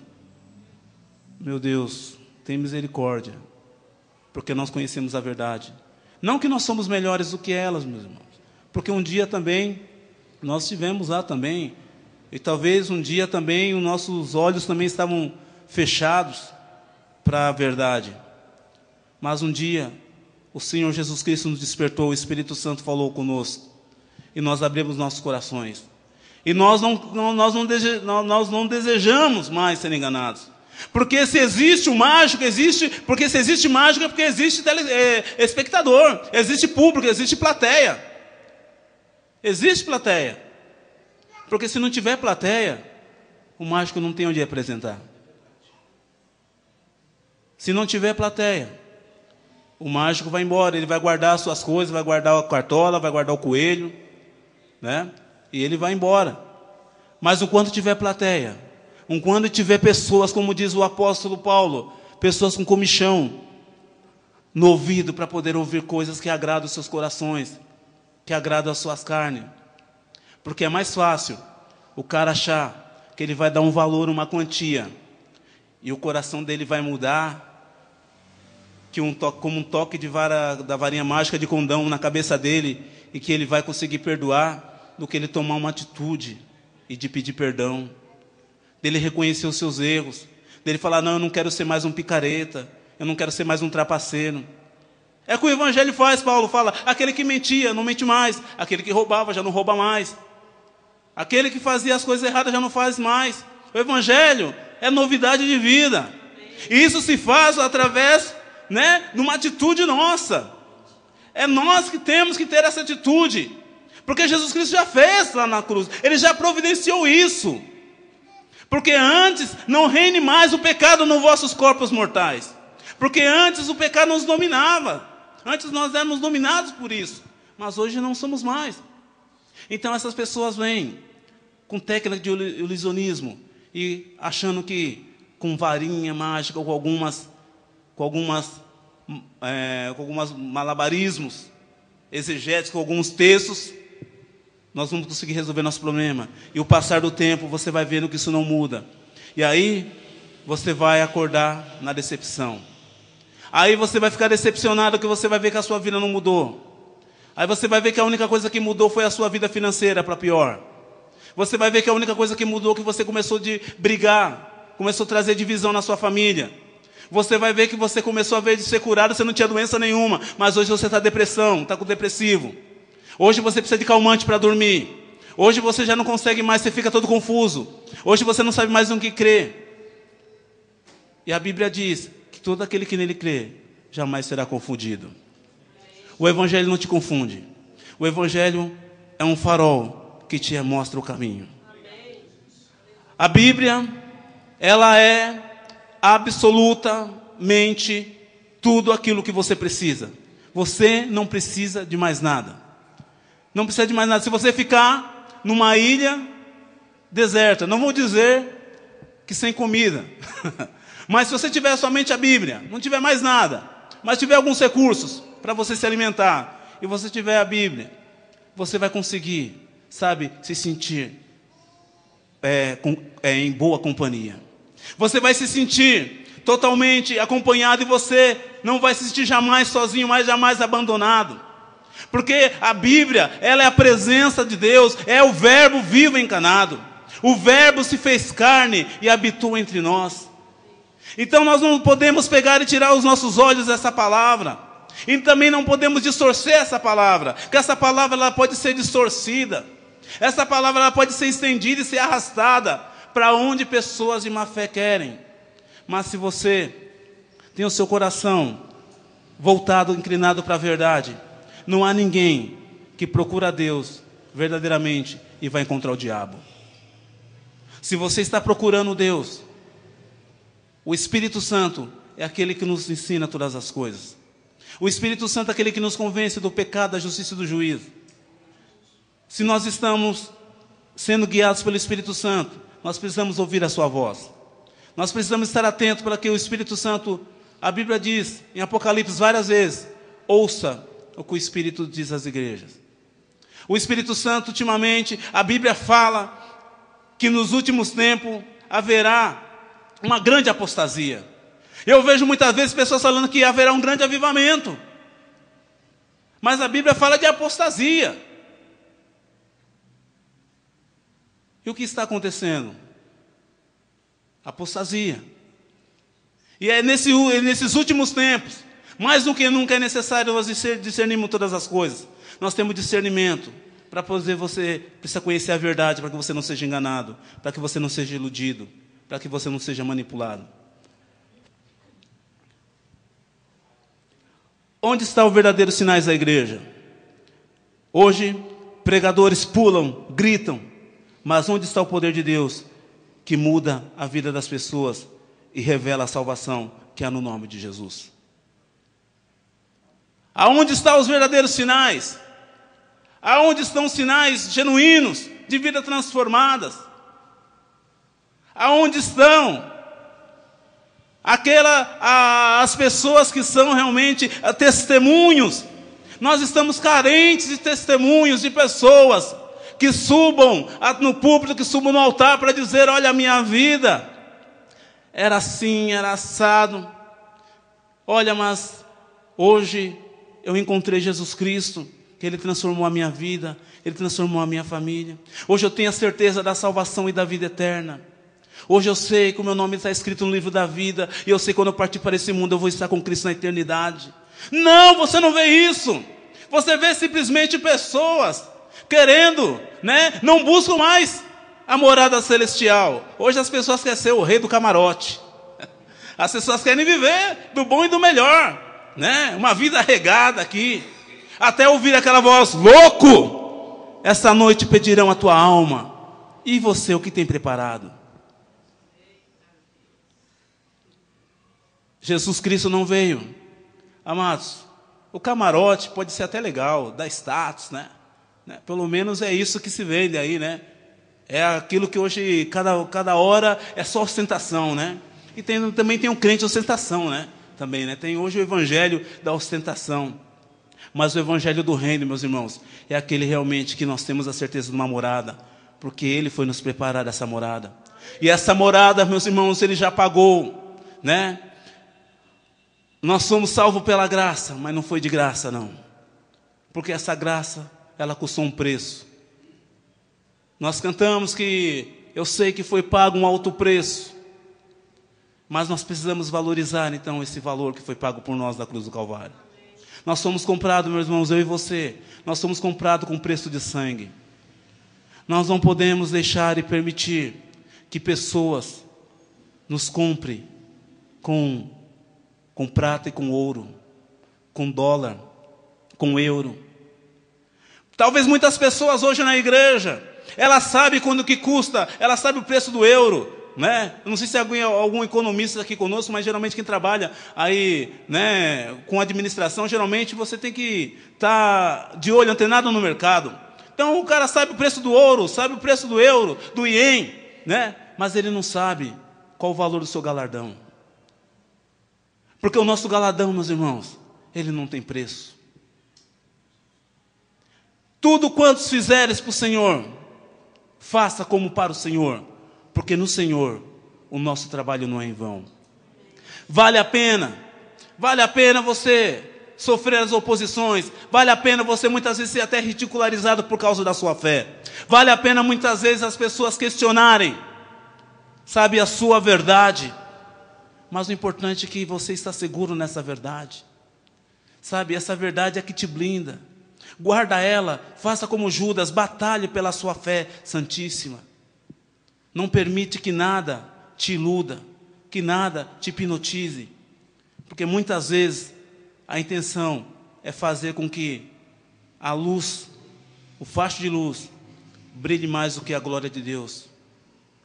meu Deus, tem misericórdia, porque nós conhecemos a verdade. Não que nós somos melhores do que elas, meus irmãos, porque um dia também, nós estivemos lá também, e talvez um dia também os nossos olhos também estavam fechados para a verdade. Mas um dia, o Senhor Jesus Cristo nos despertou, o Espírito Santo falou conosco, e nós abrimos nossos corações. E nós não desejamos mais ser enganados. Porque se existe o mágico, porque se existe mágica, é porque existe espectador, existe público, existe plateia. Existe plateia. Porque se não tiver plateia, o mágico não tem onde apresentar. Se não tiver plateia, o mágico vai embora, ele vai guardar as suas coisas, vai guardar a cartola, vai guardar o coelho, né? E ele vai embora. Mas enquanto tiver plateia, enquanto tiver pessoas, como diz o apóstolo Paulo, pessoas com comichão no ouvido para poder ouvir coisas que agradam os seus corações, que agradam as suas carnes. Porque é mais fácil o cara achar que ele vai dar um valor, uma quantia, e o coração dele vai mudar, como um toque da varinha mágica de condão na cabeça dele, e que ele vai conseguir perdoar, do que ele tomar uma atitude e de pedir perdão, dele reconhecer os seus erros, dele falar, não, eu não quero ser mais um picareta, eu não quero ser mais um trapaceiro. É o que o Evangelho faz, Paulo fala, aquele que mentia, não mente mais, aquele que roubava, já não rouba mais, aquele que fazia as coisas erradas, já não faz mais. O Evangelho é novidade de vida, e isso se faz através, de uma atitude nossa. É nós que temos que ter essa atitude, porque Jesus Cristo já fez lá na cruz, Ele já providenciou isso. Porque antes não reine mais o pecado nos vossos corpos mortais. Porque antes o pecado nos dominava. Antes nós éramos dominados por isso. Mas hoje não somos mais. Então essas pessoas vêm com técnica de ilusionismo e achando que com varinha mágica, com algumas malabarismos exegéticos, com alguns textos, nós vamos conseguir resolver nosso problema. E o passar do tempo, você vai vendo que isso não muda. E aí, você vai acordar na decepção. Aí você vai ficar decepcionado, que você vai ver que a sua vida não mudou. Aí você vai ver que a única coisa que mudou foi a sua vida financeira para pior. Você vai ver que a única coisa que mudou é que você começou a brigar, começou a trazer divisão na sua família. Você vai ver que você começou a ver de ser curado, você não tinha doença nenhuma, mas hoje você está depressão, está com depressivo. Hoje você precisa de calmante para dormir. Hoje você já não consegue mais, você fica todo confuso. Hoje você não sabe mais no que crer. E a Bíblia diz que todo aquele que nele crê jamais será confundido. O Evangelho não te confunde. O Evangelho é um farol que te mostra o caminho. A Bíblia, ela é absolutamente tudo aquilo que você precisa. Você não precisa de mais nada. Não precisa de mais nada. Se você ficar numa ilha deserta, não vou dizer que sem comida, Mas se você tiver somente a Bíblia, não tiver mais nada, mas tiver alguns recursos para você se alimentar, e você tiver a Bíblia, você vai conseguir, sabe, se sentir em boa companhia. Você vai se sentir totalmente acompanhado e você não vai se sentir jamais sozinho, mas jamais abandonado. Porque a Bíblia, ela é a presença de Deus, é o Verbo vivo encarnado. O Verbo se fez carne e habitou entre nós. Então nós não podemos pegar e tirar os nossos olhos dessa palavra. E também não podemos distorcer essa palavra, porque essa palavra ela pode ser distorcida. Essa palavra ela pode ser estendida e ser arrastada para onde pessoas de má fé querem. Mas se você tem o seu coração voltado, inclinado para a verdade, não há ninguém que procura a Deus verdadeiramente e vai encontrar o diabo. Se você está procurando Deus, o Espírito Santo é aquele que nos ensina todas as coisas. O Espírito Santo é aquele que nos convence do pecado, da justiça e do juízo. Se nós estamos sendo guiados pelo Espírito Santo, nós precisamos ouvir a sua voz. Nós precisamos estar atentos para que o Espírito Santo, a Bíblia diz em Apocalipse várias vezes, ouça o que o Espírito diz às igrejas. O Espírito Santo, ultimamente, a Bíblia fala que nos últimos tempos haverá uma grande apostasia. Eu vejo muitas vezes pessoas falando que haverá um grande avivamento. Mas a Bíblia fala de apostasia. E o que está acontecendo? Apostasia. E é nesses últimos tempos, mais do que nunca é necessário nós discernirmos todas as coisas. Nós temos discernimento para poder você precisa conhecer a verdade, para que você não seja enganado, para que você não seja iludido, para que você não seja manipulado. Onde estão os verdadeiros sinais da igreja? Hoje, pregadores pulam, gritam, mas onde está o poder de Deus que muda a vida das pessoas e revela a salvação que há no nome de Jesus? Aonde estão os verdadeiros sinais? Aonde estão os sinais genuínos de vida transformadas? Aonde estão as pessoas que são realmente testemunhos? Nós estamos carentes de testemunhos de pessoas que subam no púlpito, que subam no altar para dizer, olha, a minha vida era assim, era assado. Olha, mas hoje eu encontrei Jesus Cristo, que Ele transformou a minha vida, Ele transformou a minha família. Hoje eu tenho a certeza da salvação e da vida eterna. Hoje eu sei que o meu nome está escrito no livro da vida, e eu sei que quando eu partir para esse mundo eu vou estar com Cristo na eternidade. Não, você não vê isso. Você vê simplesmente pessoas querendo, não buscam mais a morada celestial. Hoje as pessoas querem ser o rei do camarote. As pessoas querem viver do bom e do melhor, uma vida regada aqui, até ouvir aquela voz, louco, esta noite pedirão a tua alma. E você, o que tem preparado? Jesus Cristo não veio. Amados, o camarote pode ser até legal, dá status, Pelo menos é isso que se vende aí, É aquilo que hoje, cada hora, é só ostentação, E também tem um crente de ostentação, Também, Tem hoje o evangelho da ostentação. Mas o evangelho do reino, meus irmãos, é aquele realmente que nós temos a certeza de uma morada, porque Ele foi nos preparar essa morada. E essa morada, meus irmãos, Ele já pagou, Nós somos salvos pela graça, mas não foi de graça, não. Porque essa graça, ela custou um preço. Nós cantamos que eu sei que foi pago um alto preço, mas nós precisamos valorizar, então, esse valor que foi pago por nós na cruz do Calvário. Nós somos comprados, meus irmãos, eu e você, nós somos comprados com preço de sangue. Nós não podemos deixar e permitir que pessoas nos comprem com prata e com ouro, com dólar, com euro. Talvez muitas pessoas hoje na igreja, elas sabem quando que custa, elas sabem o preço do euro, Eu não sei se é algum economista aqui conosco, mas geralmente quem trabalha aí, com administração, geralmente você tem que estar de olho, antenado no mercado. Então o cara sabe o preço do ouro, sabe o preço do euro, do ien, Mas ele não sabe qual o valor do seu galardão. Porque o nosso galadão, meus irmãos, ele não tem preço. Tudo quanto fizeres para o Senhor, faça como para o Senhor, porque no Senhor o nosso trabalho não é em vão. Vale a pena você sofrer as oposições, vale a pena você muitas vezes ser até ridicularizado por causa da sua fé, vale a pena muitas vezes as pessoas questionarem, sabe, a sua verdade, mas o importante é que você está seguro nessa verdade, sabe, essa verdade é que te blinda. Guarda ela, faça como Judas, batalhe pela sua fé santíssima. Não permite que nada te iluda, que nada te hipnotize. Porque muitas vezes a intenção é fazer com que a luz, o facho de luz, brilhe mais do que a glória de Deus.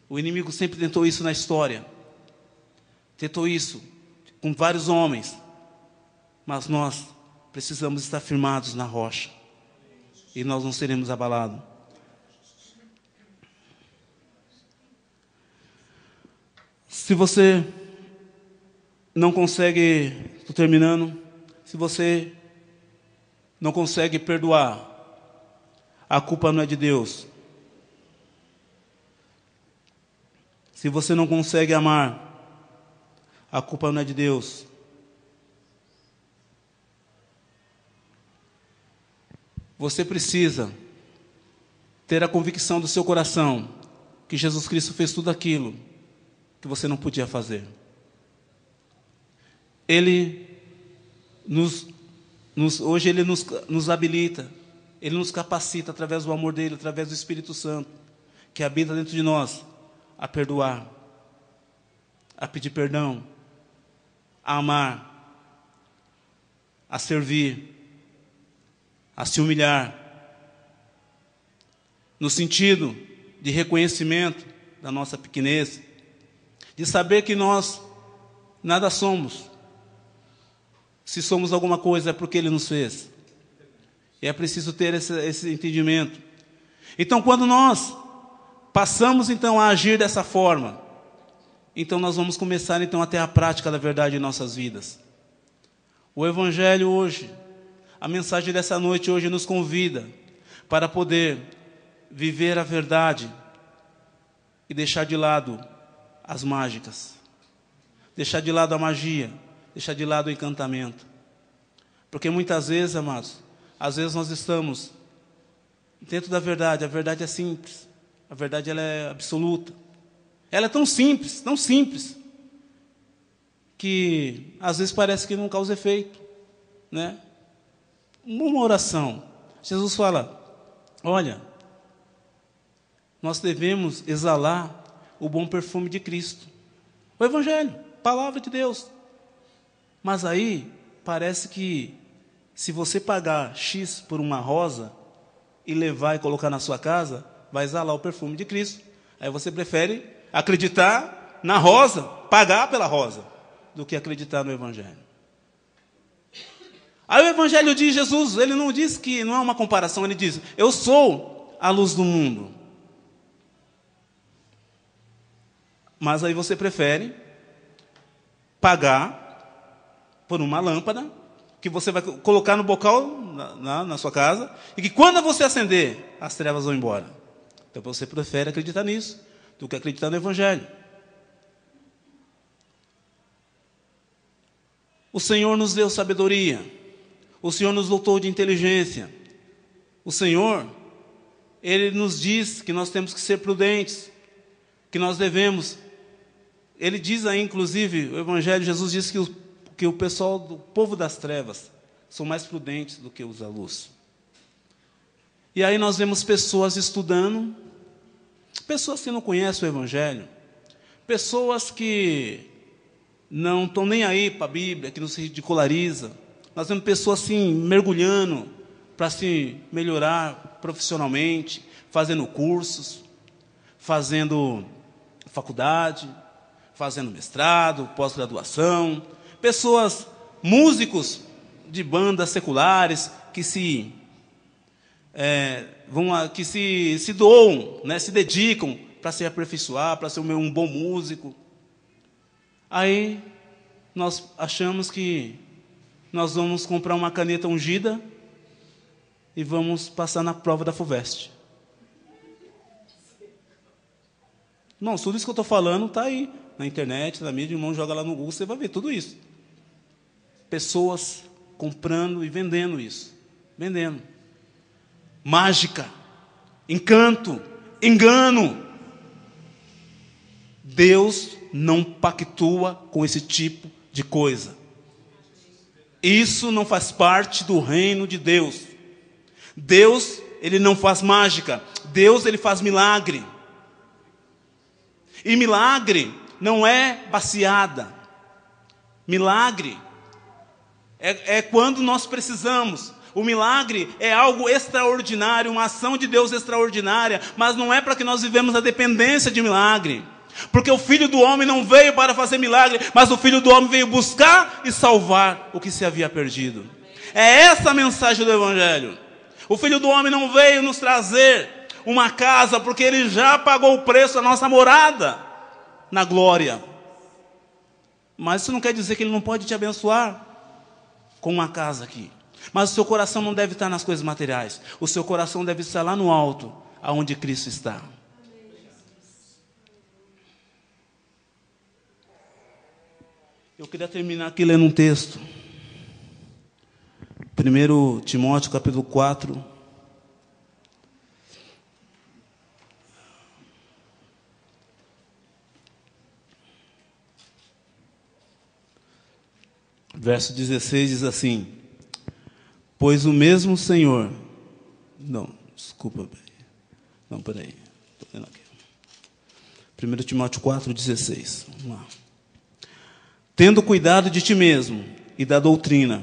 O inimigo sempre tentou isso na história. Tentou isso com vários homens. Mas nós precisamos estar firmados na rocha. E nós não seremos abalados. Se você não consegue, estou terminando, se você não consegue perdoar, a culpa não é de Deus. Se você não consegue amar, a culpa não é de Deus. Você precisa ter a convicção do seu coração que Jesus Cristo fez tudo aquilo que você não podia fazer. Hoje Ele nos habilita, Ele nos capacita através do amor dEle, através do Espírito Santo, que habita dentro de nós, a perdoar, a pedir perdão, a amar, a servir, a se humilhar, no sentido de reconhecimento da nossa pequenez, de saber que nós nada somos. Se somos alguma coisa é porque Ele nos fez. E é preciso ter esse entendimento. Então, quando nós passamos então a agir dessa forma, então nós vamos começar então a ter a prática da verdade em nossas vidas. O Evangelho hoje, a mensagem dessa noite hoje nos convida para poder viver a verdade e deixar de lado as mágicas, deixar de lado a magia, deixar de lado o encantamento. Porque muitas vezes, amados, às vezes nós estamos dentro da verdade. A verdade é simples, a verdade ela é absoluta. Ela é tão simples, que às vezes parece que não causa efeito, né? Uma oração, Jesus fala, olha, nós devemos exalar o bom perfume de Cristo. O Evangelho, palavra de Deus. Mas aí, parece que se você pagar X por uma rosa e levar e colocar na sua casa, vai exalar o perfume de Cristo. Aí você prefere acreditar na rosa, pagar pela rosa, do que acreditar no Evangelho. Aí o Evangelho de Jesus, ele não diz que, não é uma comparação, ele diz, eu sou a luz do mundo. Mas aí você prefere pagar por uma lâmpada, que você vai colocar no bocal na sua casa, e que quando você acender, as trevas vão embora. Então você prefere acreditar nisso, do que acreditar no Evangelho. O Senhor nos deu sabedoria. O Senhor nos dotou de inteligência. O Senhor, Ele nos diz que nós temos que ser prudentes, que nós devemos. Ele diz aí, inclusive, o Evangelho, Jesus diz que o pessoal do povo das trevas são mais prudentes do que os da luz. E aí nós vemos pessoas estudando, pessoas que não conhecem o Evangelho, pessoas que não estão nem aí para a Bíblia, que não se ridiculariza. Nós vemos pessoas assim, mergulhando para se melhorar profissionalmente, fazendo cursos, fazendo faculdade, fazendo mestrado, pós-graduação. Pessoas, músicos de bandas seculares, que se doam, né, se dedicam para se aperfeiçoar, para ser um bom músico. Aí nós achamos que nós vamos comprar uma caneta ungida e vamos passar na prova da FUVEST. Não, tudo isso que eu estou falando está aí, na internet, na mídia, irmão, joga lá no Google, você vai ver tudo isso. Pessoas comprando e vendendo isso. Vendendo. Mágica, encanto, engano. Deus não pactua com esse tipo de coisa. Isso não faz parte do reino de Deus. Deus, ele não faz mágica. Deus, ele faz milagre. E milagre não é baseada. Milagre é quando nós precisamos. O milagre é algo extraordinário, uma ação de Deus extraordinária, mas não é para que nós vivemos a dependência de milagre. Porque o Filho do Homem não veio para fazer milagre, mas o Filho do Homem veio buscar e salvar o que se havia perdido. É essa a mensagem do Evangelho. O Filho do Homem não veio nos trazer uma casa, porque Ele já pagou o preço da nossa morada na glória. Mas isso não quer dizer que Ele não pode te abençoar com uma casa aqui. Mas o seu coração não deve estar nas coisas materiais. O seu coração deve estar lá no alto, aonde Cristo está. Eu queria terminar aqui lendo um texto. 1 Timóteo, capítulo 4. Verso 16 diz assim: pois o mesmo Senhor... Não, desculpa. Não, peraí. Estou lendo aqui. 1 Timóteo 4, 16. Vamos lá. Tendo cuidado de ti mesmo e da doutrina,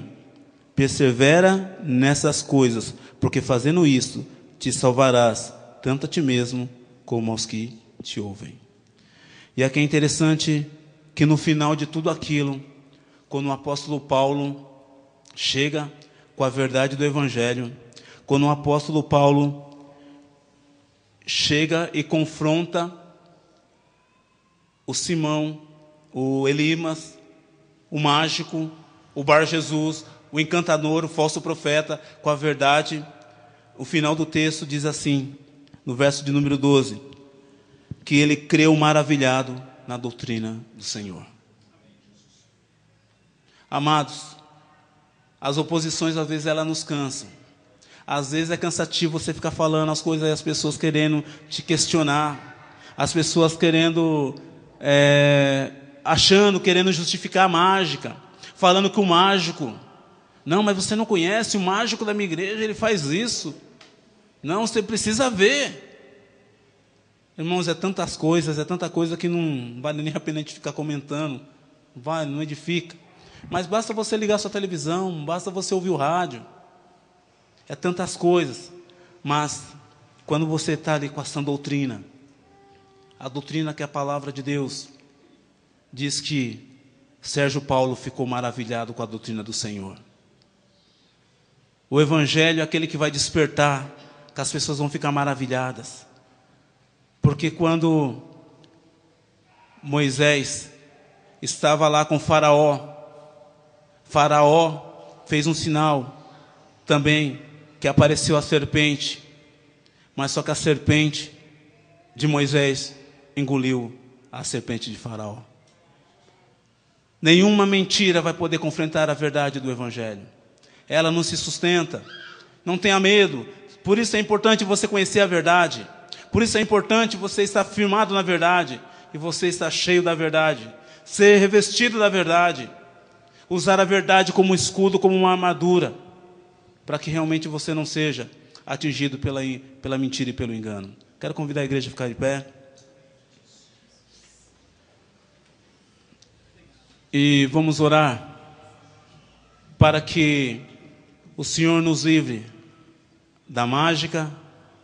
persevera nessas coisas, porque fazendo isso, te salvarás, tanto a ti mesmo, como aos que te ouvem. E aqui é interessante que no final de tudo aquilo, quando o apóstolo Paulo chega com a verdade do Evangelho, quando o apóstolo Paulo chega e confronta o Simão, o Elimas, o mágico, o Bar Jesus, o encantador, o falso profeta, com a verdade, o final do texto diz assim, no verso de número 12, que ele creu maravilhado na doutrina do Senhor. Amados, as oposições às vezes elas nos cansam. Às vezes é cansativo você ficar falando as coisas e as pessoas querendo te questionar, as pessoas querendo, querendo justificar a mágica, falando que o mágico, não, mas você não conhece o mágico da minha igreja, ele faz isso. Não, você precisa ver. Irmãos, é tanta coisa que não vale nem a pena a gente ficar comentando, não edifica. Mas basta você ligar a sua televisão, basta você ouvir o rádio. É tantas coisas. Mas quando você está ali com essa doutrina, a doutrina que é a palavra de Deus, diz que Sérgio Paulo ficou maravilhado com a doutrina do Senhor. O Evangelho é aquele que vai despertar, que as pessoas vão ficar maravilhadas. Porque quando Moisés estava lá com Faraó fez um sinal também, que apareceu a serpente, mas só que a serpente de Moisés engoliu a serpente de Faraó. Nenhuma mentira vai poder confrontar a verdade do Evangelho. Ela não se sustenta. Não tenha medo. Por isso é importante você conhecer a verdade. Por isso é importante você estar firmado na verdade. E você estar cheio da verdade. Ser revestido da verdade. Usar a verdade como escudo, como uma armadura. Para que realmente você não seja atingido pela mentira e pelo engano. Quero convidar a igreja a ficar de pé. E vamos orar para que o Senhor nos livre da mágica,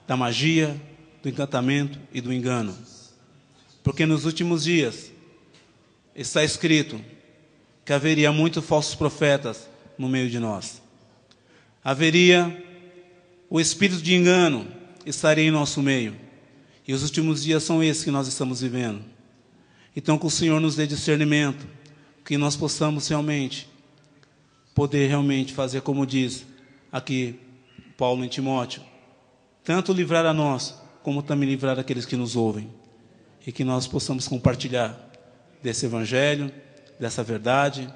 da magia, do encantamento e do engano. Porque nos últimos dias está escrito que haveria muitos falsos profetas no meio de nós. Haveria o espírito de engano estaria em nosso meio. E os últimos dias são esses que nós estamos vivendo. Então que o Senhor nos dê discernimento, que nós possamos realmente poder realmente fazer como diz aqui Paulo em Timóteo, tanto livrar a nós, como também livrar aqueles que nos ouvem, e que nós possamos compartilhar desse evangelho, dessa verdade,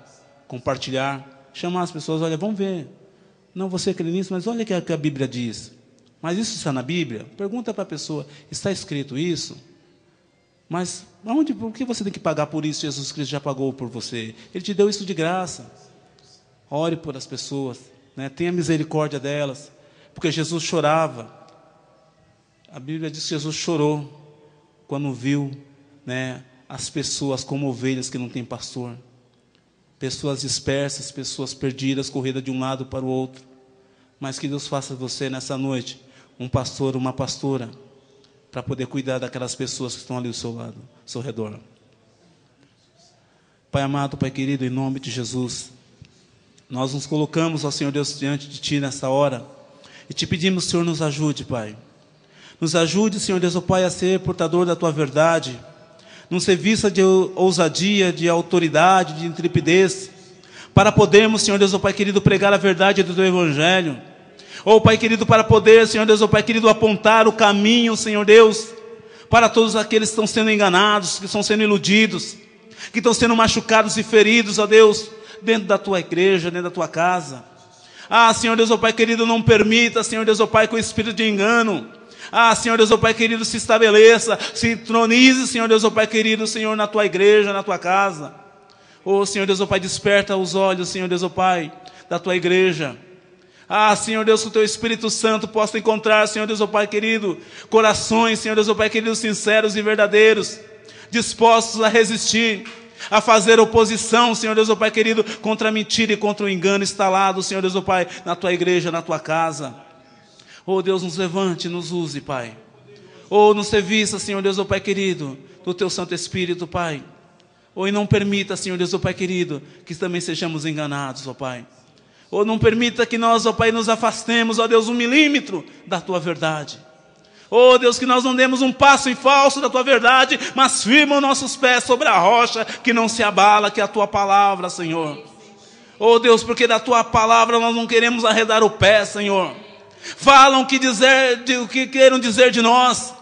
compartilhar, chamar as pessoas, olha, vamos ver, não você crê nisso, mas olha o que a Bíblia diz, mas isso está na Bíblia? Pergunta para a pessoa, está escrito isso? Mas por que você tem que pagar por isso? Jesus Cristo já pagou por você, Ele te deu isso de graça. Ore por as pessoas, né? Tenha misericórdia delas, porque Jesus chorava. A Bíblia diz que Jesus chorou quando viu, né, as pessoas como ovelhas que não têm pastor, pessoas dispersas, pessoas perdidas, corridas de um lado para o outro. Mas que Deus faça você nessa noite um pastor, uma pastora, para poder cuidar daquelas pessoas que estão ali ao seu lado, ao seu redor. Pai amado, Pai querido, em nome de Jesus, nós nos colocamos, ó Senhor Deus, diante de Ti nessa hora, e te pedimos, Senhor, nos ajude, Pai. Nos ajude, Senhor Deus, ó Pai, a ser portador da Tua verdade, num serviço de ousadia, de autoridade, de intrepidez, para podermos, Senhor Deus, ó Pai querido, pregar a verdade do Teu Evangelho. Ó Pai querido, para poder, Senhor Deus, ó Pai querido, apontar o caminho, Senhor Deus, para todos aqueles que estão sendo enganados, que estão sendo iludidos, que estão sendo machucados e feridos, ó Deus, dentro da Tua igreja, dentro da Tua casa. Senhor Deus, ó Pai querido, não permita, Senhor Deus, ó Pai, que o espírito de engano, Senhor Deus, ó Pai querido, se estabeleça, se entronize, Senhor Deus, ó Pai querido, Senhor, na Tua igreja, na Tua casa. Senhor Deus, ó Pai, desperta os olhos, Senhor Deus, ó Pai, da Tua igreja. Senhor Deus, que o Teu Espírito Santo possa encontrar, Senhor Deus, ó Pai querido, corações, Senhor Deus, ó Pai querido, sinceros e verdadeiros, dispostos a resistir, a fazer oposição, Senhor Deus, ó Pai querido, contra a mentira e contra o engano instalado, Senhor Deus, ó Pai, na Tua igreja, na Tua casa. Deus, nos levante, nos use, Pai. Nos serviça, Senhor Deus, ó Pai querido, do Teu Santo Espírito, Pai. E não permita, Senhor Deus, ó Pai querido, que também sejamos enganados, ó Pai. Não permita que nós, ó Pai, nos afastemos, ó Deus, 1 milímetro da Tua verdade. Deus, que nós não demos um passo em falso da Tua verdade, mas firma os nossos pés sobre a rocha, que não se abala, que é a Tua palavra, Senhor. Deus, porque da Tua palavra nós não queremos arredar o pé, Senhor. Falam o que queiram dizer de nós.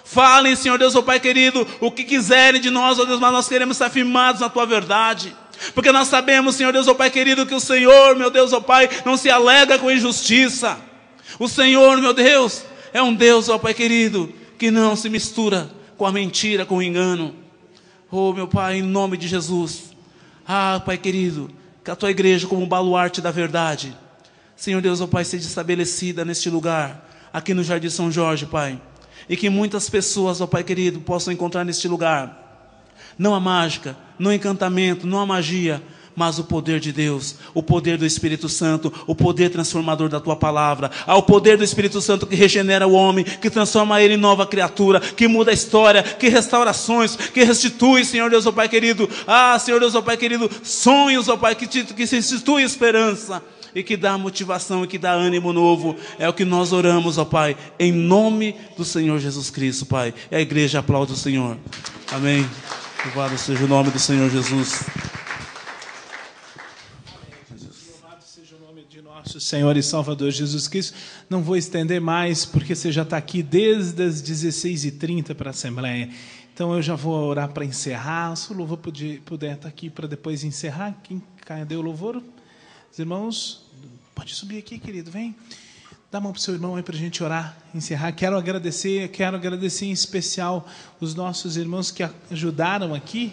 Falem, Senhor Deus, ó Pai querido, o que quiserem de nós, ó Deus, mas nós queremos estar firmados na Tua verdade. Porque nós sabemos, Senhor Deus, ó Pai querido, que o Senhor, meu Deus, ó Pai, não se alega com injustiça. O Senhor, meu Deus, é um Deus, ó Pai querido, que não se mistura com a mentira, com o engano. Meu Pai, em nome de Jesus. Pai querido, que a Tua igreja como um baluarte da verdade, Senhor Deus, ó Pai, seja estabelecida neste lugar, aqui no Jardim São Jorge, Pai. E que muitas pessoas, ó Pai querido, possam encontrar neste lugar não a mágica, não o encantamento, não a magia, mas o poder de Deus, o poder do Espírito Santo, o poder transformador da Tua palavra, o poder do Espírito Santo que regenera o homem, que transforma ele em nova criatura, que muda a história, que restaura sonhos, que restitui, Senhor Deus, ó Pai querido, Senhor Deus, ó Pai querido, sonhos, ó Pai, que se restitui esperança, e que dá motivação, e que dá ânimo novo. É o que nós oramos, ó Pai, em nome do Senhor Jesus Cristo, Pai. E a igreja aplaude o Senhor. Amém. Louvado seja o nome do Senhor Jesus. Louvado seja o nome de nosso Senhor e Salvador Jesus Cristo. Não vou estender mais, porque você já está aqui desde as 16h30 para a Assembleia. Então eu já vou orar para encerrar. Se o louvor puder estar aqui para depois encerrar. Cadê o louvor? Os irmãos, pode subir aqui, querido, vem. Dá a mão para o seu irmão aí para a gente orar, encerrar. Quero agradecer em especial os nossos irmãos que ajudaram aqui